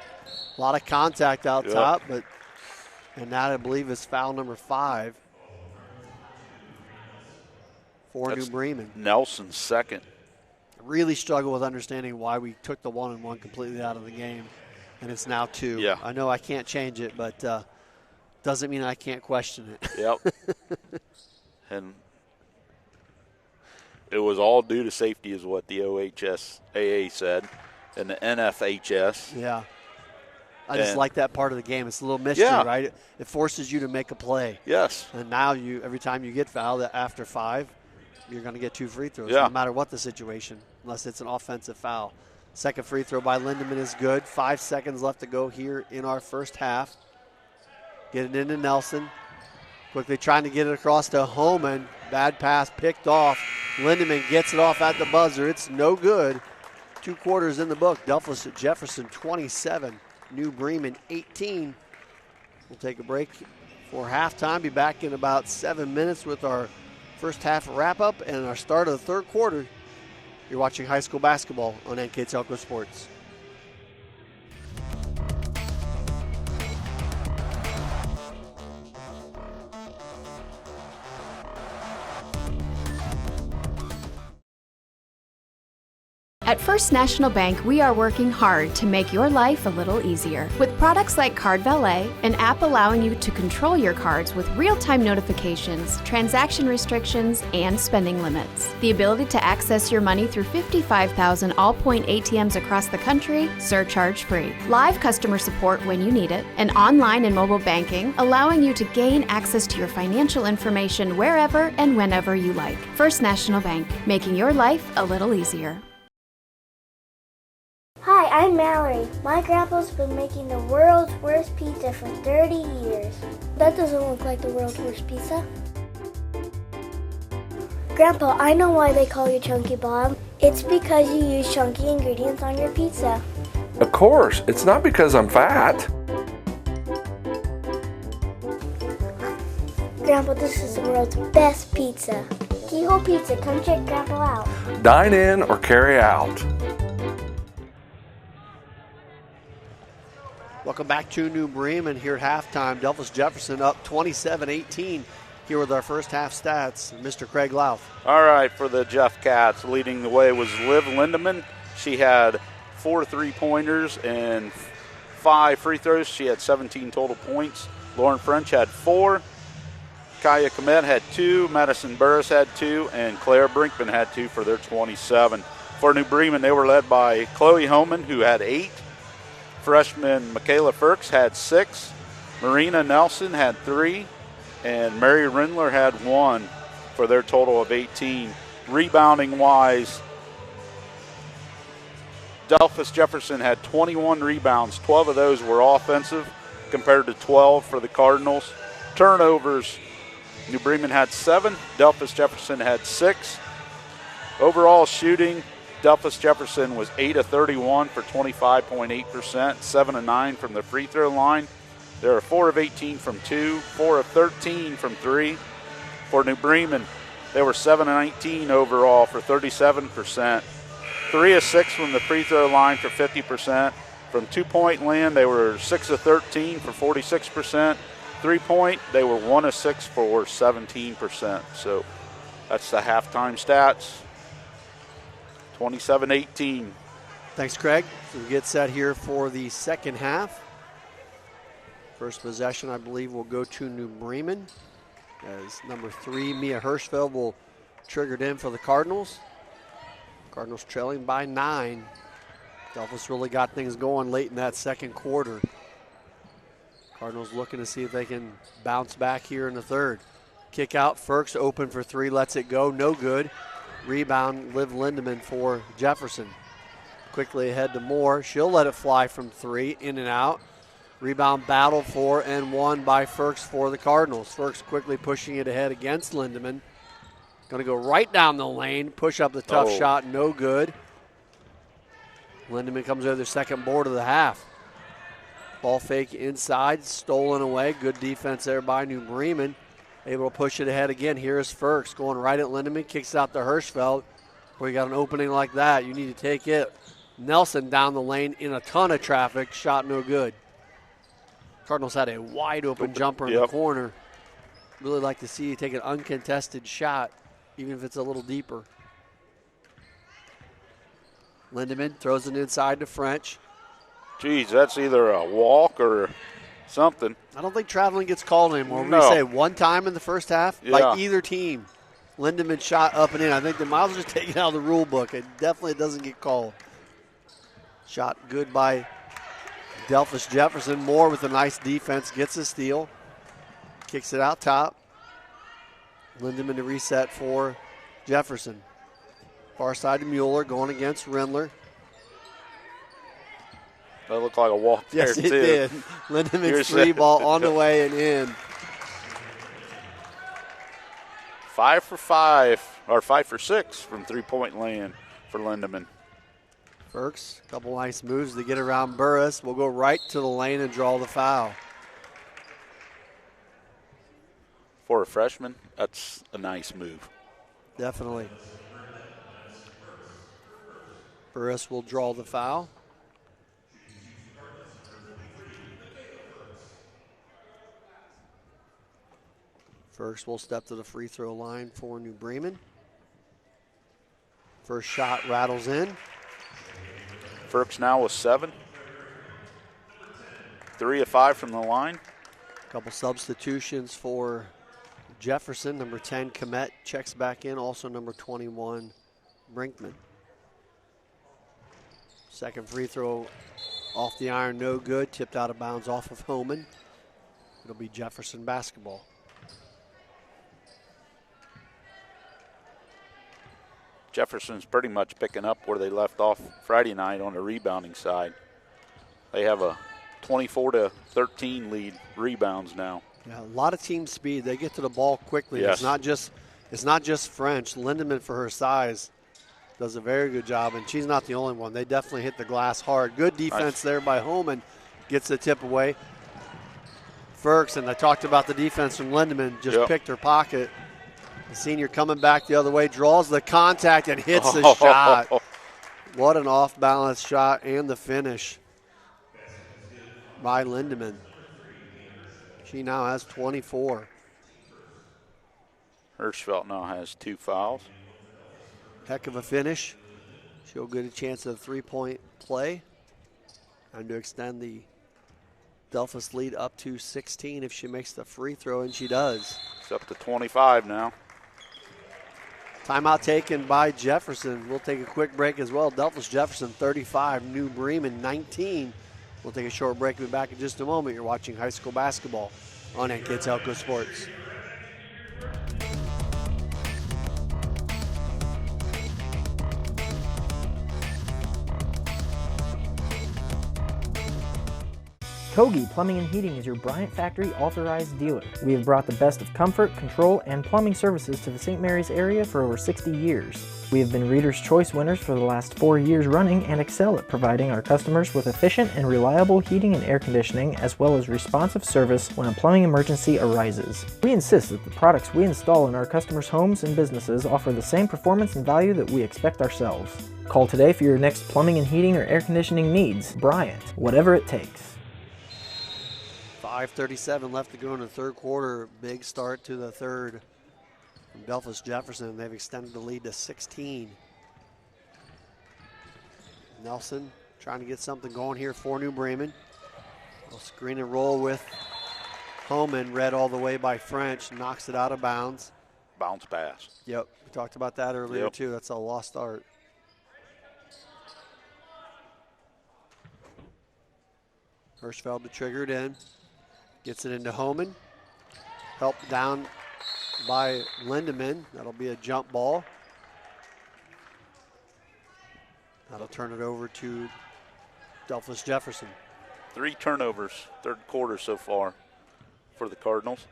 A lot of contact out top, and that I believe is foul number 5 for New Bremen. Nelson's second. Really struggle with understanding why we took the 1-and-1 completely out of the game, and it's now 2. Yeah. I know I can't change it, but doesn't mean I can't question it. Yep. And it was all due to safety is what the OHSAA said, and the NFHS. Yeah. I just like that part of the game. It's a little mystery, right? It forces you to make a play. Yes. And now every time you get fouled after 5, you're going to get 2 free throws, no matter what the situation, unless it's an offensive foul. Second free throw by Lindemann is good. 5 seconds left to go here in our first half. Get it into Nelson. Quickly trying to get it across to Homan. Bad pass picked off. Lindemann gets it off at the buzzer. It's no good. 2 quarters in the book. Delphos Jefferson 27. New Bremen 18. We'll take a break for halftime. Be back in about 7 minutes with our first half wrap-up and our start of the third quarter. You're watching high school basketball on NK Telco Sports. At First National Bank, we are working hard to make your life a little easier. With products like Card Valet, an app allowing you to control your cards with real-time notifications, transaction restrictions, and spending limits. The ability to access your money through 55,000 all-point ATMs across the country, surcharge-free. Live customer support when you need it, and online and mobile banking, allowing you to gain access to your financial information wherever and whenever you like. First National Bank, making your life a little easier. Hi, I'm Mallory. My grandpa's been making the world's worst pizza for 30 years. That doesn't look like the world's worst pizza. Grandpa, I know why they call you Chunky Bob. It's because you use chunky ingredients on your pizza. Of course, it's not because I'm fat. Grandpa, this is the world's best pizza. Keyhole Pizza, come check Grandpa out. Dine in or carry out. Welcome back to New Bremen here at halftime. Delphos Jefferson up 27-18 here with our first half stats. Mr. Craig Lauf. All right, for the Jeff Cats, leading the way was Liv Lindemann. She had 4 3-pointers and 5 free throws. She had 17 total points. Lauren French had 4. Kaya Komet had 2. Madison Burris had 2. And Claire Brinkman had 2 for their 27. For New Bremen, they were led by Chloe Homan, who had 8. Freshman Michaela Firks had 6. Marina Nelson had 3. And Mary Rindler had 1 for their total of 18. Rebounding-wise, Delphos Jefferson had 21 rebounds. 12 of those were offensive compared to 12 for the Cardinals. Turnovers, New Bremen had 7. Delphos Jefferson had 6. Overall shooting, Delphos Jefferson was 8 of 31 for 25.8%, 7 of 9 from the free throw line. They were 4 of 18 from 2, 4 of 13 from 3. For New Bremen, they were 7 of 19 overall for 37%, 3 of 6 from the free throw line for 50%. From 2-point land, they were 6 of 13 for 46%. 3-point, they were 1 of 6 for 17%. So that's the halftime stats. 27-18. Thanks, Craig. So we get set here for the second half. First possession, I believe, will go to New Bremen, as number 3, Mia Hirschfeld, will trigger it in for the Cardinals. Cardinals trailing by 9. Delphos really got things going late in that second quarter. Cardinals looking to see if they can bounce back here in the third. Kick out, Firks open for 3, lets it go, no good. Rebound, Liv Lindemann for Jefferson. Quickly ahead to Moore. She'll let it fly from 3, in and out. Rebound battle for and won by Firks for the Cardinals. Firks quickly pushing it ahead against Lindemann. Going to go right down the lane, push up the tough shot, no good. Lindemann comes over the second board of the half. Ball fake inside, stolen away. Good defense there by New Bremen. Able to push it ahead again. Here is Firks going right at Lindemann, kicks out to Hirschfeld. Where you got an opening like that, you need to take it. Nelson down the lane in a ton of traffic, shot no good. Cardinals had a wide open jumper in the corner. Really like to see you take an uncontested shot, even if it's a little deeper. Lindemann throws it inside to French. Geez, that's either a walk or something. I don't think traveling gets called anymore. No. We say one time in the first half by either team. Lindemann shot up and in. I think the miles are just taken out of the rule book. It definitely doesn't get called. Shot good by Delphos Jefferson. Moore with a nice defense gets a steal. Kicks it out top. Lindemann to reset for Jefferson. Far side to Mueller going against Rindler. That looked like a walk there, yes, too. Yes, it did. Lindemann's 3 ball on the way and in. 5 for 5, or 5 for 6 from 3-point land for Lindemann. Firks, a couple nice moves to get around Burris. Will go right to the lane and draw the foul. For a freshman, that's a nice move. Definitely. Burris will draw the foul. First will step to the free throw line for New Bremen. First shot rattles in. Firks now with 7. 3 of 5 from the line. A couple substitutions for Jefferson. Number 10, Komet, checks back in. Also number 21, Brinkman. Second free throw off the iron, no good. Tipped out of bounds off of Homan. It'll be Jefferson basketball. Jefferson's pretty much picking up where they left off Friday night on the rebounding side. They have a 24-13 lead rebounds now. Yeah, a lot of team speed. They get to the ball quickly. Yes. It's not just French. Lindemann, for her size, does a very good job, and she's not the only one. They definitely hit the glass hard. Good defense there by Homan. Gets the tip away. Ferguson, I talked about the defense from Lindemann, just picked her pocket. The senior coming back the other way, draws the contact and hits the shot. What an off-balance shot, and the finish by Lindemann. She now has 24. Hirschfeld now has 2 fouls. Heck of a finish. She'll get a chance at a three-point play and to extend the Delphos lead up to 16 if she makes the free throw, and she does. It's up to 25 now. Timeout taken by Jefferson. We'll take a quick break as well. Delphos Jefferson 35, New Bremen 19. We'll take a short break. We'll be back in just a moment. You're watching high school basketball on NK Telco Sports. Kogi Plumbing and Heating is your Bryant Factory authorized dealer. We have brought the best of comfort, control, and plumbing services to the St. Mary's area for over 60 years. We have been Reader's Choice winners for the last 4 years running and excel at providing our customers with efficient and reliable heating and air conditioning, as well as responsive service when a plumbing emergency arises. We insist that the products we install in our customers' homes and businesses offer the same performance and value that we expect ourselves. Call today for your next plumbing and heating or air conditioning needs. Bryant, whatever it takes. 5:37 left to go in the third quarter. Big start to the third from Delphos Jefferson. They've extended the lead to 16. Nelson trying to get something going here for New Bremen. They'll screen and roll with Homan, read all the way by French, knocks it out of bounds. Bounce pass. Yep, we talked about that earlier too. That's a lost start. Hirschfeld to trigger it in. Gets it into Homan. Helped down by Lindemann. That'll be a jump ball. That'll turn it over to Delphos Jefferson. 3 turnovers, third quarter so far for the Cardinals.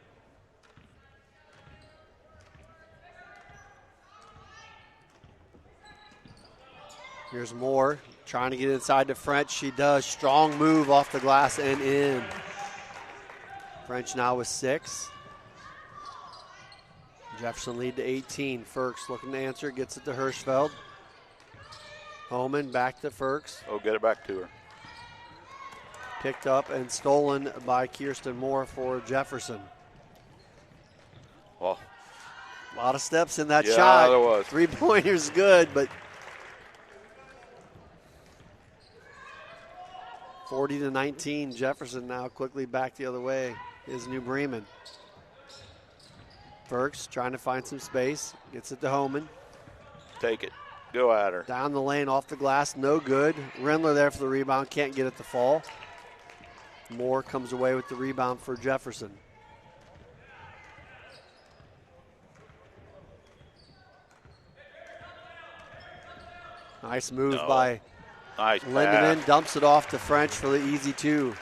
Here's Moore trying to get inside to French. She does. Strong move off the glass and in. French now with 6. Jefferson lead to 18. Ferks looking to answer, gets it to Hirschfeld. Homan back to Ferks. Oh, get it back to her. Picked up and stolen by Kirsten Moore for Jefferson. Well, a lot of steps in that yeah, shot. There was. 3-pointer's good, but 40-19. Jefferson now quickly back the other way is New Bremen. Ferks trying to find some space. Gets it to Homan. Take it. Go at her. Down the lane, off the glass, no good. Rendler there for the rebound, can't get it to fall. Moore comes away with the rebound for Jefferson. Nice move by Lindemann. Dumps it off to French for the easy 2.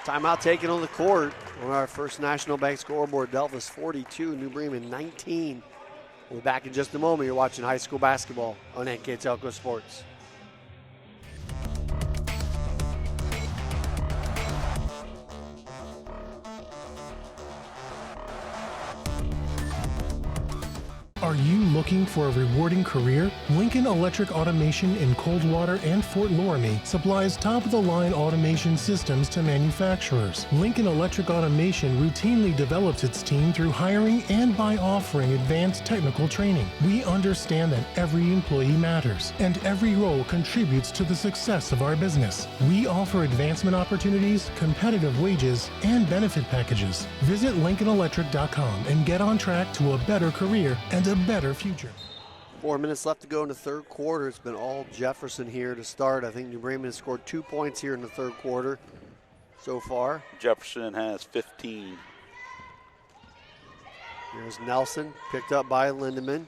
Timeout taken on the court on our first National Bank scoreboard. Delphos 42, New Bremen 19. We'll be back in just a moment. You're watching high school basketball on NK Telco Sports. Are you looking for a rewarding career? Lincoln Electric Automation in Coldwater and Fort Loramie supplies top-of-the-line automation systems to manufacturers. Lincoln Electric Automation routinely develops its team through hiring and by offering advanced technical training. We understand that every employee matters, and every role contributes to the success of our business. We offer advancement opportunities, competitive wages, and benefit packages. Visit LincolnElectric.com and get on track to a better career and a better future. 4 minutes left to go in the third quarter. It's been all Jefferson here to start. I think New Bremen has scored 2 points here in the third quarter so far. Jefferson has 15. Here's Nelson, picked up by Lindemann.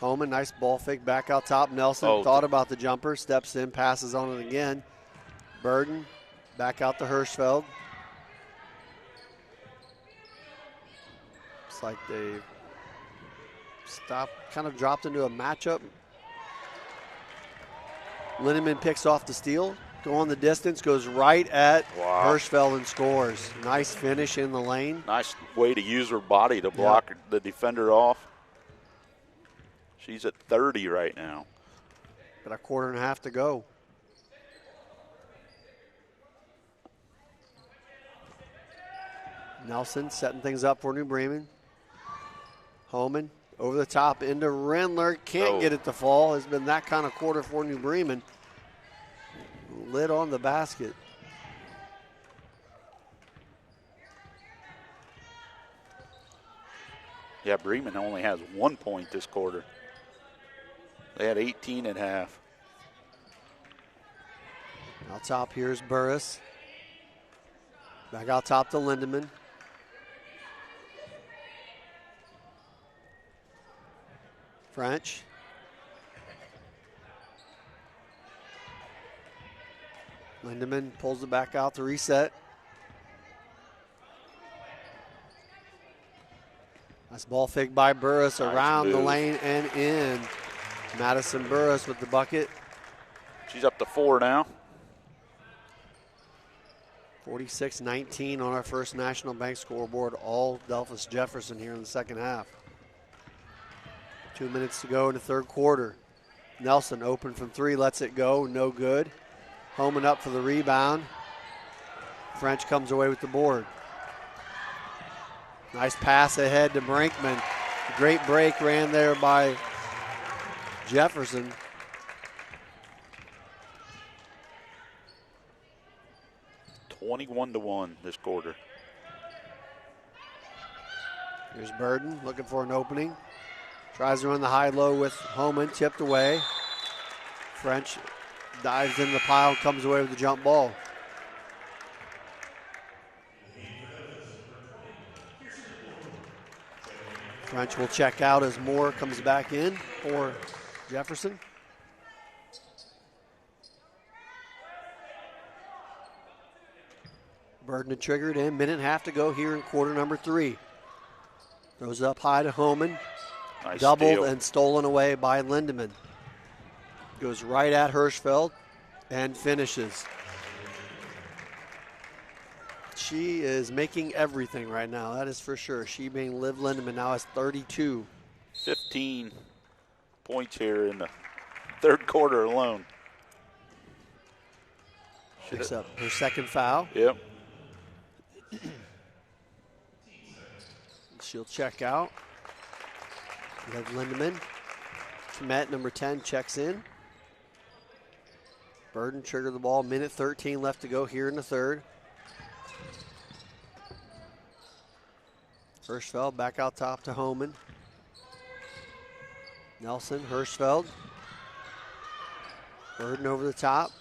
Homan, nice ball fake back out top. Nelson thought about the jumper, steps in, passes on it again. Burden, back out to Hirschfeld. Looks like they kind of dropped into a matchup. Lindemann picks off the steal, going the distance, goes right at Hirschfeld and scores. Nice finish in the lane. Nice way to use her body to block the defender off. She's at 30 right now. Got a quarter and a half to go. Nelson setting things up for New Bremen. Homan over the top into Rendler. Can't get it to fall. Has been that kind of quarter for New Bremen. Lid on the basket. Yeah, Bremen only has 1 point this quarter. They had 18 at half. Out top, here's Burris. Back out top to Lindemann. French. Lindemann pulls it back out to reset. Nice ball fake by Burris around the lane and in. Madison Burris with the bucket. She's up to 4 now. 46-19 on our first National Bank scoreboard. All Delphos Jefferson here in the second half. 2 minutes to go in the third quarter. Nelson open from 3, lets it go, no good. Homan up for the rebound. French comes away with the board. Nice pass ahead to Brinkman. Great break ran there by Jefferson. It's 21-1 this quarter. Here's Burden looking for an opening. Tries to run the high-low with Homan, tipped away. French dives in the pile, comes away with the jump ball. French will check out as Moore comes back in for Jefferson. Burden had triggered in, minute and a half to go here in quarter number 3. Throws up high to Homan. Nice doubled steal. And stolen away by Lindemann. Goes right at Hirschfeld and finishes. She is making everything right now, that is for sure. She being Liv Lindemann now has 32. 15 points here in the third quarter alone. Picks up her second foul. Yep. She'll check out. Liv Lindemann. Kmet, number 10, checks in. Burden triggered the ball. Minute 13 left to go here in the third. Hirschfeld back out top to Homan. Nelson, Hirschfeld. Burden over the top.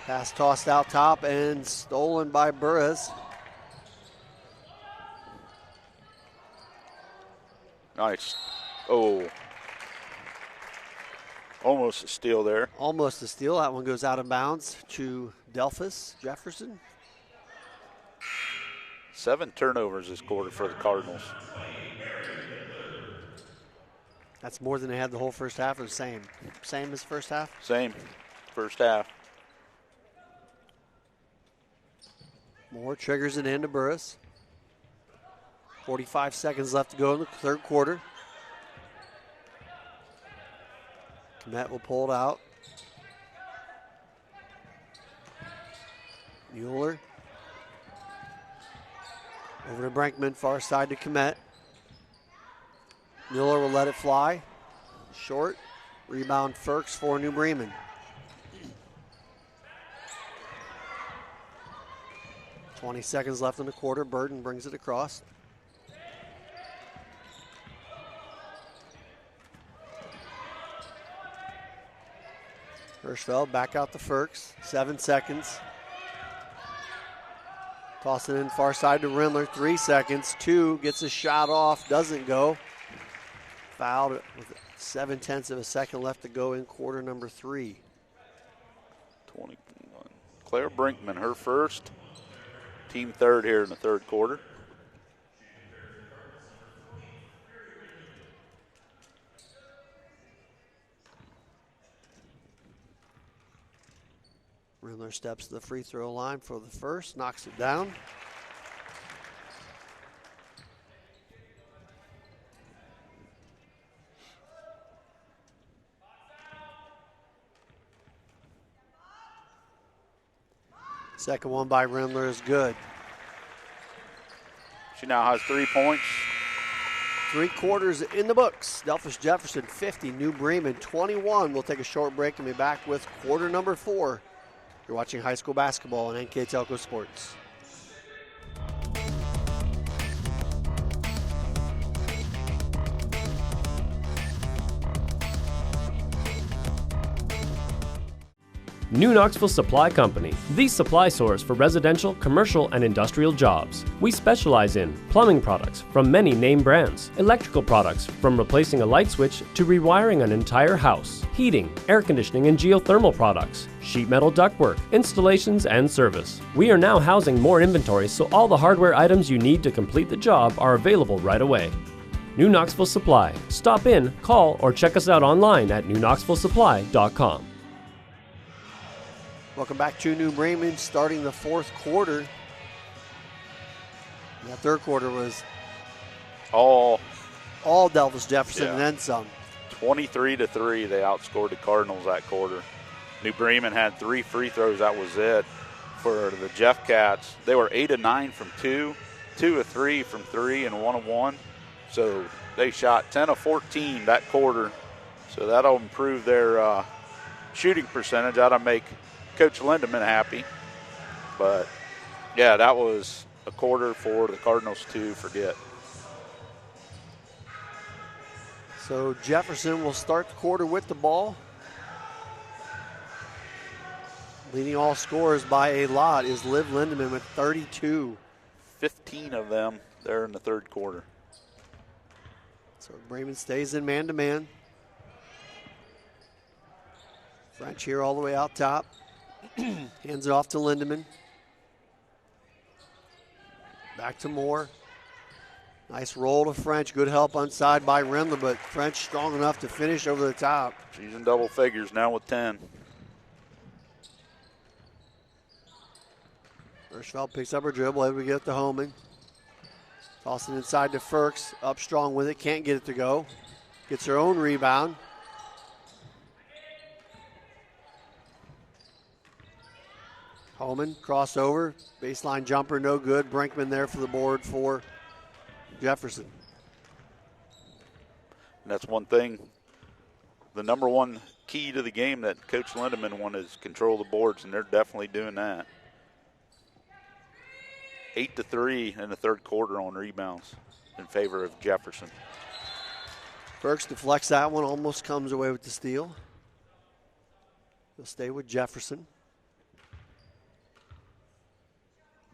Pass tossed out top and stolen by Burris. Nice. Oh. Almost a steal there. Almost a steal. That one goes out of bounds to Delphos Jefferson. 7 turnovers this quarter for the Cardinals. That's more than they had the whole first half, or the same? Same as first half? Same. First half. Moore triggers it into Burris. 45 seconds left to go in the third quarter. Kmet will pull it out. Mueller. Over to Brinkman, far side to Kmet. Mueller will let it fly. Short. Rebound Firks for New Bremen. .20 seconds left in the quarter. Burden brings it across. Hirschfeld back out to Firks. 7 seconds. Toss it in far side to Rindler. 3 seconds. 2 gets a shot off. Doesn't go. Fouled with 7/10 of a second left to go in quarter number 3. 21. Claire Brinkman, her first. Team third here in the third quarter. Rindler steps to the free throw line for the first, knocks it down. Second one by Rindler is good. She now has 3 points. 3 quarters in the books. Delphos Jefferson 50, New Bremen 21. We'll take a short break and be back with quarter number 4. You're watching high school basketball on NK Telco Sports. New Knoxville Supply Company, the supply source for residential, commercial, and industrial jobs. We specialize in plumbing products from many name brands, electrical products from replacing a light switch to rewiring an entire house, heating, air conditioning, and geothermal products, sheet metal ductwork, installations, and service. We are now housing more inventory, so all the hardware items you need to complete the job are available right away. New Knoxville Supply. Stop in, call, or check us out online at newknoxvillesupply.com. Welcome back to New Bremen, starting the fourth quarter. And that third quarter was all Delphos Jefferson and then some. 23-3, they outscored the Cardinals that quarter. New Bremen had 3 free throws, that was it. For the Jeff Cats, they were 8 of 9 from 2, 2 of 3 from 3, and 1 of 1. So they shot 10 of 14 that quarter. So that'll improve their shooting percentage. That'll make Coach Lindemann happy. But, yeah, that was a quarter for the Cardinals to forget. So Jefferson will start the quarter with the ball. Leading all scorers by a lot is Liv Lindemann with 32. 15 of them there in the third quarter. So Bremen stays in man-to-man. French here all the way out top. Hands it off to Lindemann. Back to Moore. Nice roll to French. Good help on side by Rindler, but French strong enough to finish over the top. She's in double figures now with 10. Hirschfeld picks up her dribble, able to get it to Homan. Tossing inside to Firks. Up strong with it, can't get it to go. Gets her own rebound. Homan, crossover, baseline jumper, no good. Brinkman there for the board for Jefferson. And that's one thing, the number one key to the game that Coach Lindemann wanted is control the boards, and they're definitely doing that. 8-3 in the third quarter on rebounds in favor of Jefferson. Firks deflects that one, almost comes away with the steal. He'll stay with Jefferson.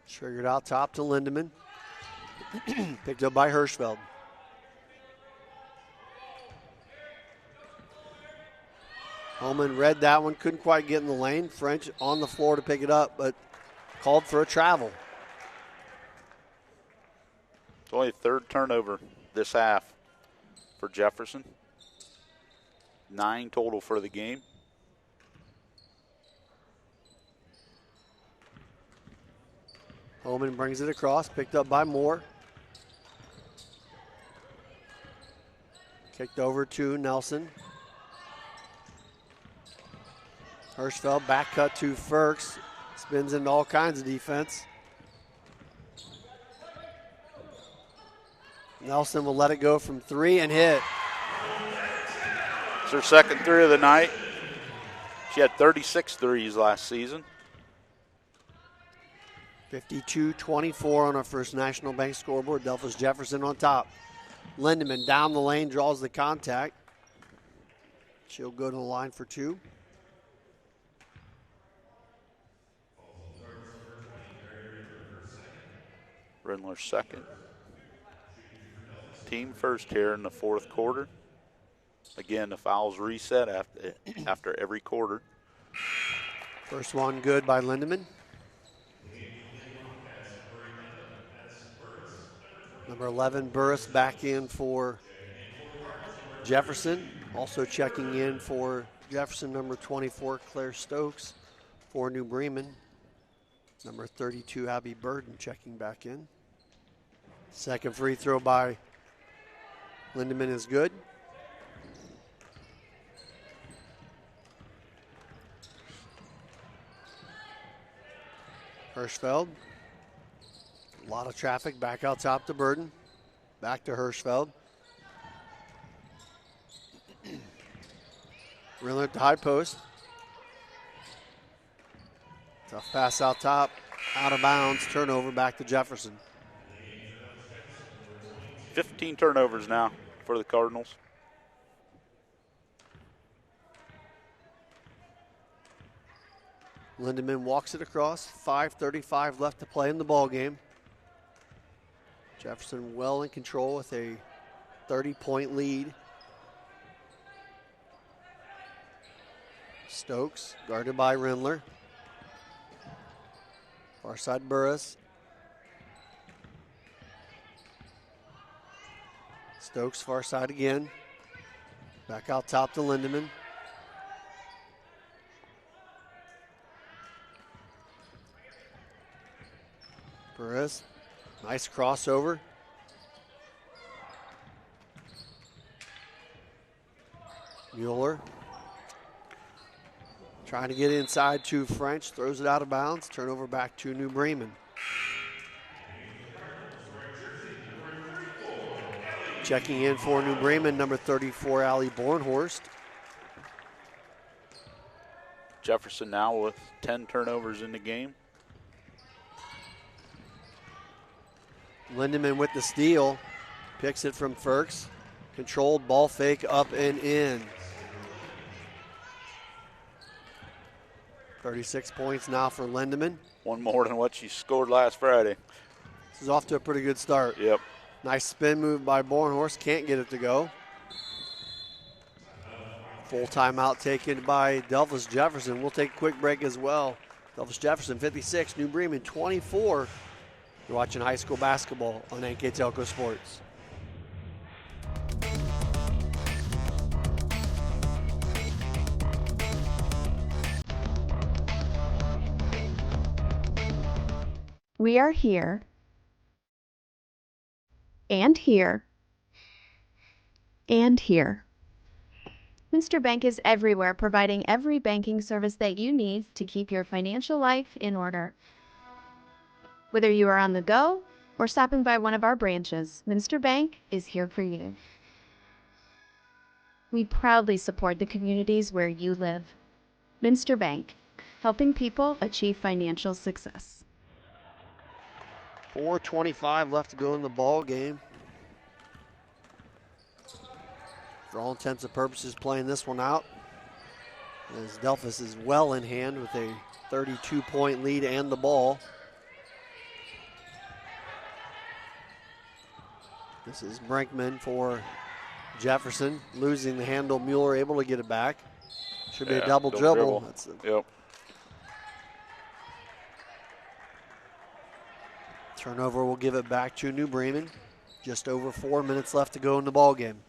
Triggered out top to Lindemann. Picked up by Hirschfeld. Holman read that one, couldn't quite get in the lane. French on the floor to pick it up, but called for a travel. It's only a third turnover this half for Jefferson. 9 total for the game. Holman brings it across, picked up by Moore. Kicked over to Nelson. Hirschfeld back cut to Ferks. Spins into all kinds of defense. Nelson will let it go from 3 and hit. It's her second 3 of the night. She had 36 threes last season. 52-24 on our First National Bank scoreboard. Delphos Jefferson on top. Lindemann down the lane, draws the contact. She'll go to the line for 2. Rindler's second. Team first here in the fourth quarter. Again, the fouls reset after every quarter. First one good by Lindemann. Number 11, Burris back in for Jefferson. Also checking in for Jefferson, number 24, Claire Stokes for New Bremen. Number 32, Abby Burden checking back in. Second free throw by Lindemann is good. Hirschfeld. A lot of traffic back out top to Burden. Back to Hirschfeld. Rindler at the high post. Tough pass out top. Out of bounds. Turnover back to Jefferson. 15 turnovers now for the Cardinals. Lindemann walks it across. 5:35 left to play in the ball game. Jefferson well in control with a 30-point lead. Stokes guarded by Rindler. Far side Burris. Stokes far side again. Back out top to Lindemann. Burris. Nice crossover. Mueller trying to get inside to French, throws it out of bounds. Turnover back to New Bremen. Checking in for New Bremen, number 34, Allie Bornhorst. Jefferson now with 10 turnovers in the game. Lindemann with the steal, picks it from Ferks. Controlled ball fake up and in. 36 points now for Lindemann. One more than what she scored last Friday. This is off to a pretty good start. Yep. Nice spin move by Bornhorst, can't get it to go. Full timeout taken by Delphos Jefferson. We'll take a quick break as well. Delphos Jefferson 56, New Bremen 24. You're watching high school basketball on NK Telco Sports. We are here, and here, and here. Minster Bank is everywhere, providing every banking service that you need to keep your financial life in order. Whether you are on the go or stopping by one of our branches, Minster Bank is here for you. We proudly support the communities where you live. Minster Bank, helping people achieve financial success. 4:25 left to go in the ball game. For all intents and purposes, playing this one out, as Delphos is well in hand with a 32-point lead and the ball. This is Brinkman for Jefferson, losing the handle. Mueller able to get it back. Should be a double dribble. That's yep. Turnover will give it back to New Bremen. Just over 4 minutes left to go in the ball game.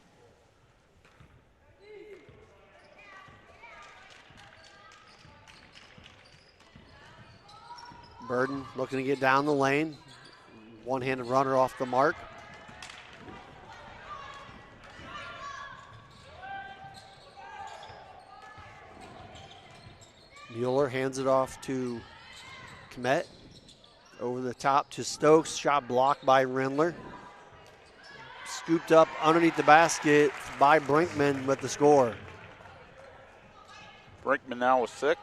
Burden looking to get down the lane. One-handed runner off the mark. Mueller hands it off to Kmet. Over the top to Stokes. Shot blocked by Rindler. Scooped up underneath the basket by Brinkman with the score. Brinkman now with 6.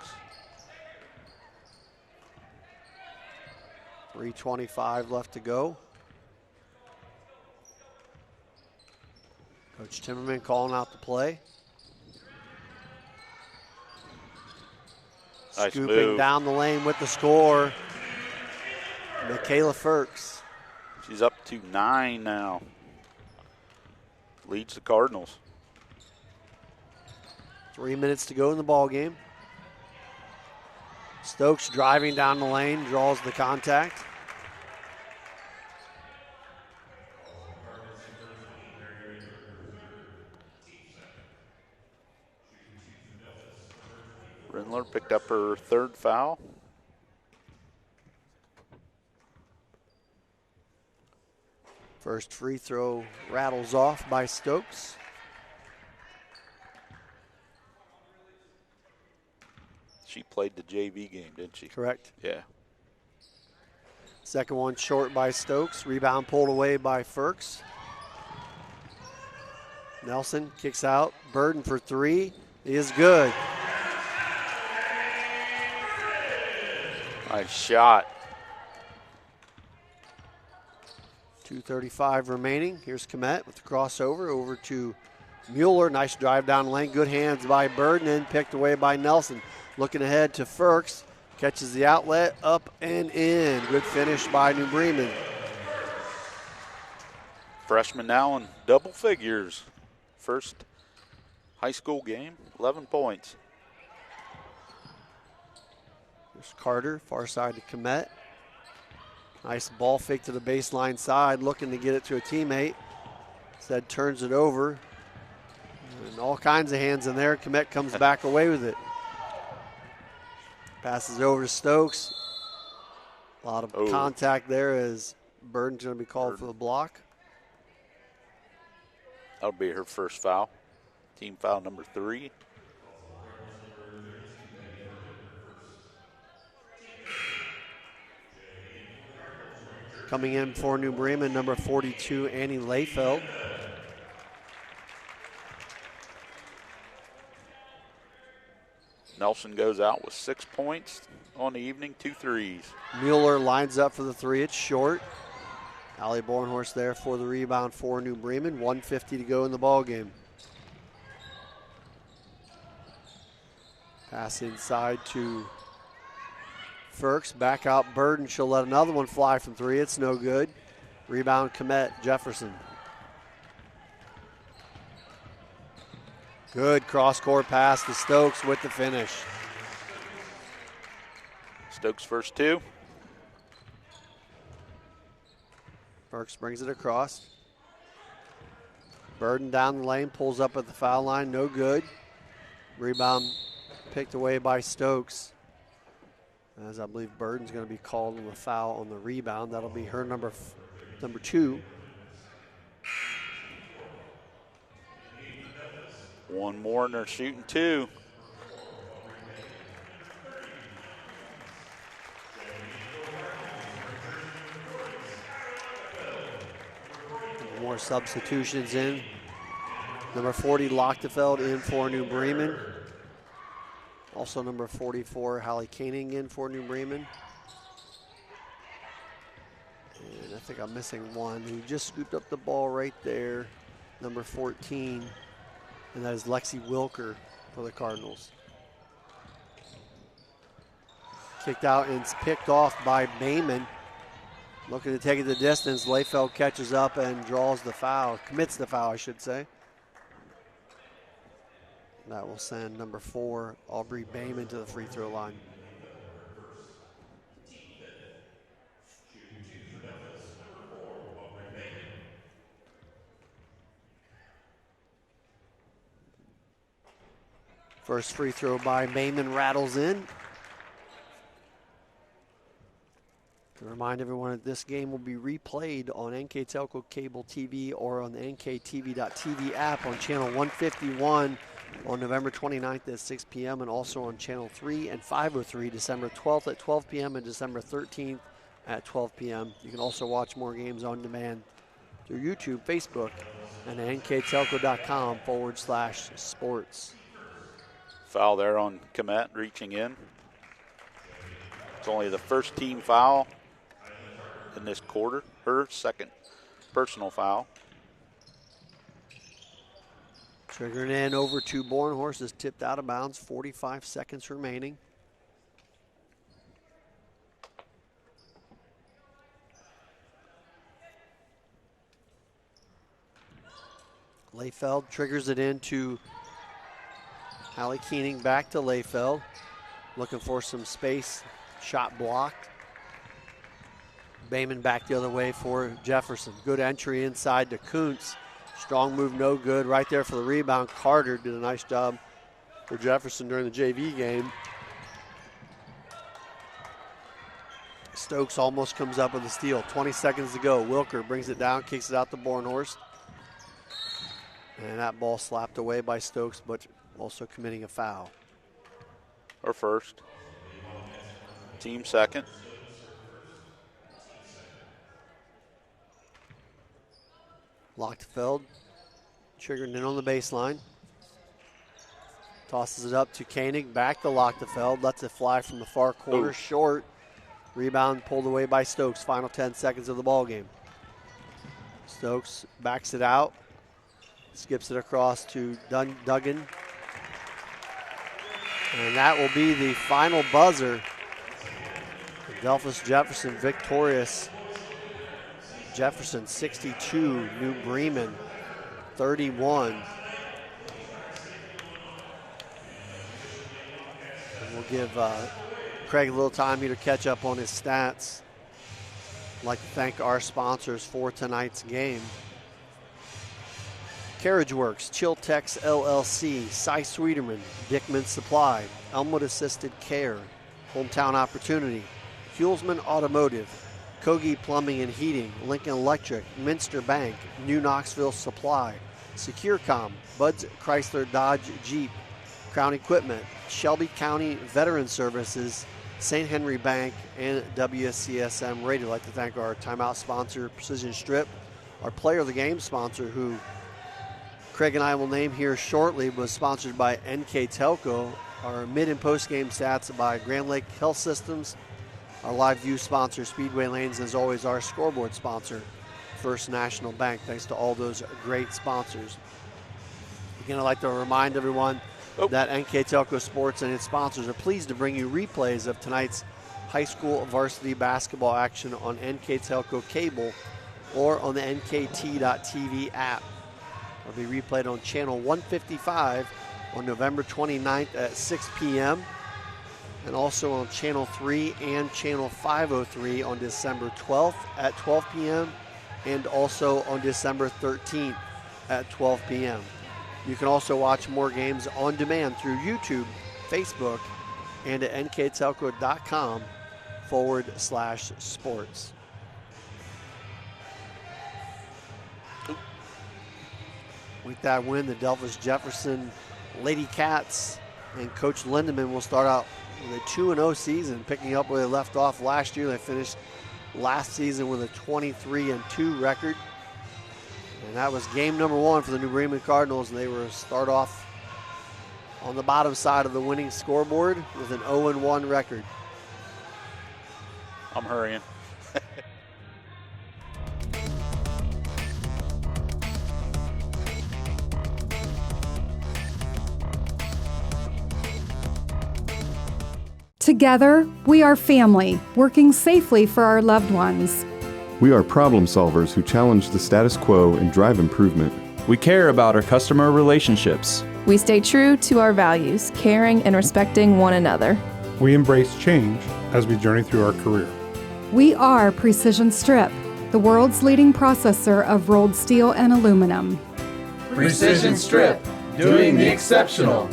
3:25 left to go. Coach Timmerman calling out the play. Nice Scooping move. down the lane with the score. Michaela Firks. She's up to 9 now. Leads the Cardinals. 3 minutes to go in the ball game. Stokes driving down the lane, draws the contact. Rindler picked up her 3rd foul. First free throw rattles off by Stokes. She played the JV game, didn't she? Correct. Yeah. Second one short by Stokes. Rebound pulled away by Firks. Nelson kicks out. Burden for 3 is good. Nice shot. 2:35 remaining. Here's Kmet with the crossover over to Mueller. Nice drive down the lane. Good hands by Burden and picked away by Nelson. Looking ahead to Firks. Catches the outlet, up and in. Good finish by New Bremen. Freshman now in double figures. First high school game, 11 points. There's Carter, far side to Kmet. Nice ball fake to the baseline side, looking to get it to a teammate. Instead turns it over. And all kinds of hands in there. Kmet comes back away with it. Passes over to Stokes. A lot of contact there as Burden's going to be called for the block. That'll be her first foul. Team foul number 3. Coming in for New Bremen, number 42, Annie Layfeld. Nelson goes out with 6 points on the evening, 2 threes. Mueller lines up for the 3. It's short. Allie Bornhorst there for the rebound for New Bremen. 1:50 to go in the ball game. Pass inside to Firks. Back out Burden. She'll let another one fly from 3. It's no good. Rebound Kmet Jefferson. Good cross-court pass to Stokes with the finish. Stokes first 2. Firks brings it across. Burden down the lane, pulls up at the foul line, no good. Rebound picked away by Stokes. As I believe Burden's going to be called on the foul on the rebound. That'll be her number 2. One more and they're shooting 2. More substitutions in. Number 40, Lochtefeld in for New Bremen. Also number 44, Hallie Koenig in for New Bremen. And I think I'm missing one who just scooped up the ball right there, number 14. And that is Lexi Wilker for the Cardinals. Kicked out and it's picked off by Bayman. Looking to take it the distance. Layfeld catches up and draws the foul, commits the foul, I should say. That will send number 4, Aubrey Bayman, to the free throw line. First free throw by Bayman rattles in. To remind everyone that this game will be replayed on NK Telco Cable TV or on the NKTV.TV app on channel 151 on November 29th at 6 p.m. and also on Channel 3 and 503, December 12th at 12 p.m. and December 13th at 12 p.m. You can also watch more games on demand through YouTube, Facebook, and nktelco.com/sports. Foul there on Komet reaching in. It's only the first team foul in this quarter, her second personal foul. Triggering in over to Bornhorst is tipped out of bounds, 45 seconds remaining. Layfeld triggers it into Hallie Keening, back to Layfeld. Looking for some space, shot blocked. Bayman back the other way for Jefferson. Good entry inside to Kuntz. Strong move, no good. Right there for the rebound. Carter did a nice job for Jefferson during the JV game. Stokes almost comes up with a steal. 20 seconds to go. Wilker brings it down, kicks it out to Bornhorst. And that ball slapped away by Stokes, but also committing a foul. Her first. Team second. Lochtefeld triggering in on the baseline. Tosses it up to Koenig, back to Lochtefeld. Lets it fly from the far corner, short. Rebound pulled away by Stokes. Final 10 seconds of the ball game. Stokes backs it out. Skips it across to Duggan. And that will be the final buzzer. Delphos Jefferson victorious. Jefferson 62, New Bremen 31. And we'll give Craig a little time here to catch up on his stats. I'd like to thank our sponsors for tonight's game. Carriage Works, Chiltex LLC, Cy Sweeterman, Dickman Supply, Elmwood Assisted Care, Hometown Opportunity, Hulsman Automotive, Kogi Plumbing and Heating, Lincoln Electric, Minster Bank, New Knoxville Supply, SecureCom, Bud's Chrysler Dodge Jeep, Crown Equipment, Shelby County Veteran Services, St. Henry Bank, and WCSM Radio. I'd like to thank our timeout sponsor, Precision Strip, our player of the game sponsor, who Craig and I will name here shortly, was sponsored by NK Telco. Our mid and post game stats by Grand Lake Health Systems. Our live view sponsor, Speedway Lanes, as always, our scoreboard sponsor, First National Bank. Thanks to all those great sponsors. Again, I'd like to remind everyone that NK Telco Sports and its sponsors are pleased to bring you replays of tonight's high school varsity basketball action on NK Telco Cable or on the NKT.TV app. It'll be replayed on channel 155 on November 29th at 6 p.m. and also on channel 3 and channel 503 on December 12th at 12 p.m. and also on December 13th at 12 p.m. You can also watch more games on demand through YouTube, Facebook, and at nktelco.com/sports. With that win, the Delphos Jefferson Lady Cats and Coach Lindemann will start out with a 2-0 season, picking up where they left off last year. They finished last season with a 23-2 record. And that was game number 1 for the New Bremen Cardinals, and they were start off on the bottom side of the winning scoreboard with an 0-1 record. I'm hurrying. Together, we are family, working safely for our loved ones. We are problem solvers who challenge the status quo and drive improvement. We care about our customer relationships. We stay true to our values, caring and respecting one another. We embrace change as we journey through our career. We are Precision Strip, the world's leading processor of rolled steel and aluminum. Precision Strip, doing the exceptional.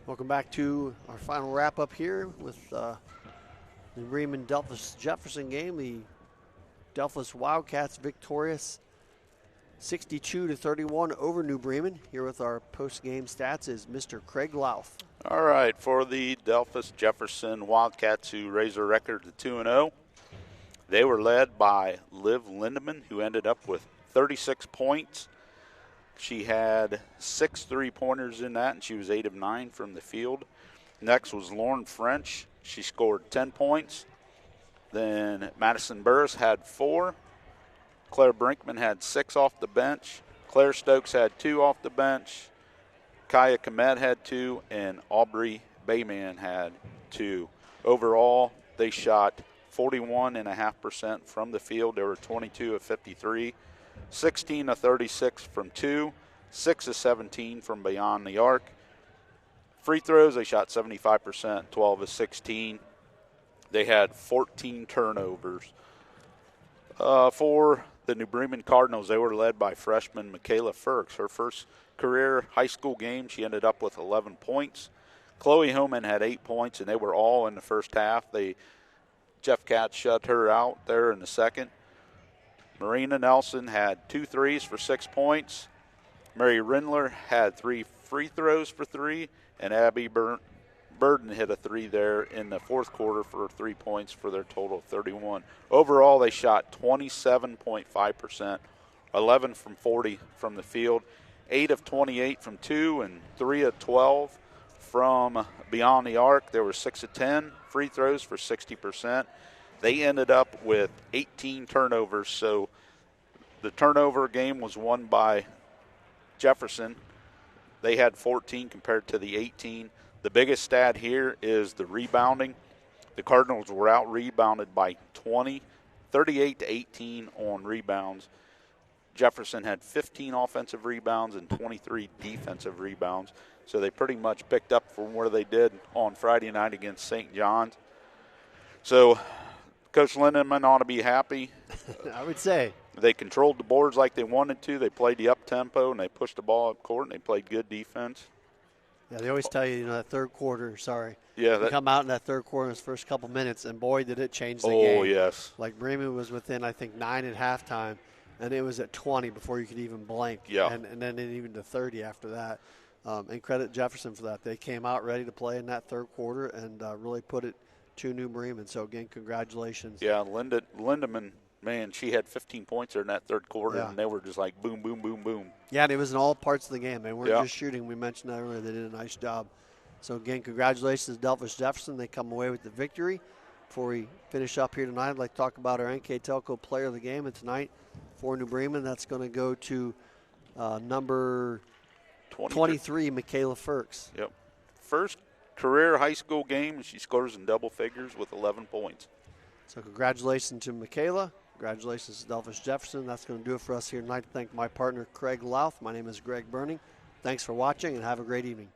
Welcome back to our final wrap-up here with the Bremen Delphos Jefferson game. The Delphos Wildcats victorious 62-31 over New Bremen. Here with our post-game stats is Mr. Craig Louth. All right, for the Delphos Jefferson Wildcats, who raised their record to 2-0, they were led by Liv Lindemann, who ended up with 36 points. She had 6 3-pointers in that, and she was 8 of 9 from the field. Next was Lauren French. She scored 10 points. Then Madison Burris had 4. Claire Brinkman had 6 off the bench. Claire Stokes had 2 off the bench. Kaya Komet had 2, and Aubrey Bayman had 2. Overall, they shot 41.5% from the field. They were 22 of 53, 16 of 36 from 2, 6 of 17 from beyond the arc. Free throws, they shot 75%, 12 of 16. They had 14 turnovers. For the New Bremen Cardinals, they were led by freshman Michaela Firks. Her first career high school game, she ended up with 11 points. Chloe Homan had 8 points, and they were all in the first half. Jeff Katz shut her out there in the second. Marina Nelson had 2 threes for 6 points. Mary Rindler had 3 free throws for 3, and Abby Burden hit a 3 there in the fourth quarter for 3 points for their total of 31. Overall, they shot 27.5%, 11 from 40 from the field, 8 of 28 from 2, and 3 of 12 from beyond the arc. There were 6 of 10 free throws for 60%. They ended up with 18 turnovers, so the turnover game was won by Jefferson. They had 14 compared to the 18. The biggest stat here is the rebounding. The Cardinals were out-rebounded by 20, 38-18 on rebounds. Jefferson had 15 offensive rebounds and 23 defensive rebounds. So they pretty much picked up from where they did on Friday night against St. John's. So Coach Lindemann ought to be happy. I would say. They controlled the boards like they wanted to. They played the up-tempo, and they pushed the ball up court, and they played good defense. Yeah, they always tell you, that third quarter, Yeah, you come out in that third quarter in those first couple minutes, and boy, did it change the game. Oh, yes. Like Bremen was within, I think, 9 at halftime, and it was at 20 before you could even blink. Yeah. And then even to 30 after that. And credit Jefferson for that. They came out ready to play in that third quarter and really put it to New Bremen. So, again, congratulations. Yeah, Lindemann, man, she had 15 points there in that third quarter, Yeah. and they were just like boom, boom, boom, boom. Yeah, and it was in all parts of the game. They weren't Yeah. just shooting. We mentioned that earlier. They did a nice job. So, again, congratulations to Delphos Jefferson. They come away with the victory. Before we finish up here tonight, I'd like to talk about our NK Telco player of the game. And tonight, for New Bremen, that's going to go to number 23, Michaela Firks. Yep. First career high school game, and she scores in double figures with 11 points. So congratulations to Michaela. Congratulations to Delphos Jefferson. That's going to do it for us here tonight. Thank my partner, Craig Louth. My name is Greg Burning. Thanks for watching, and have a great evening.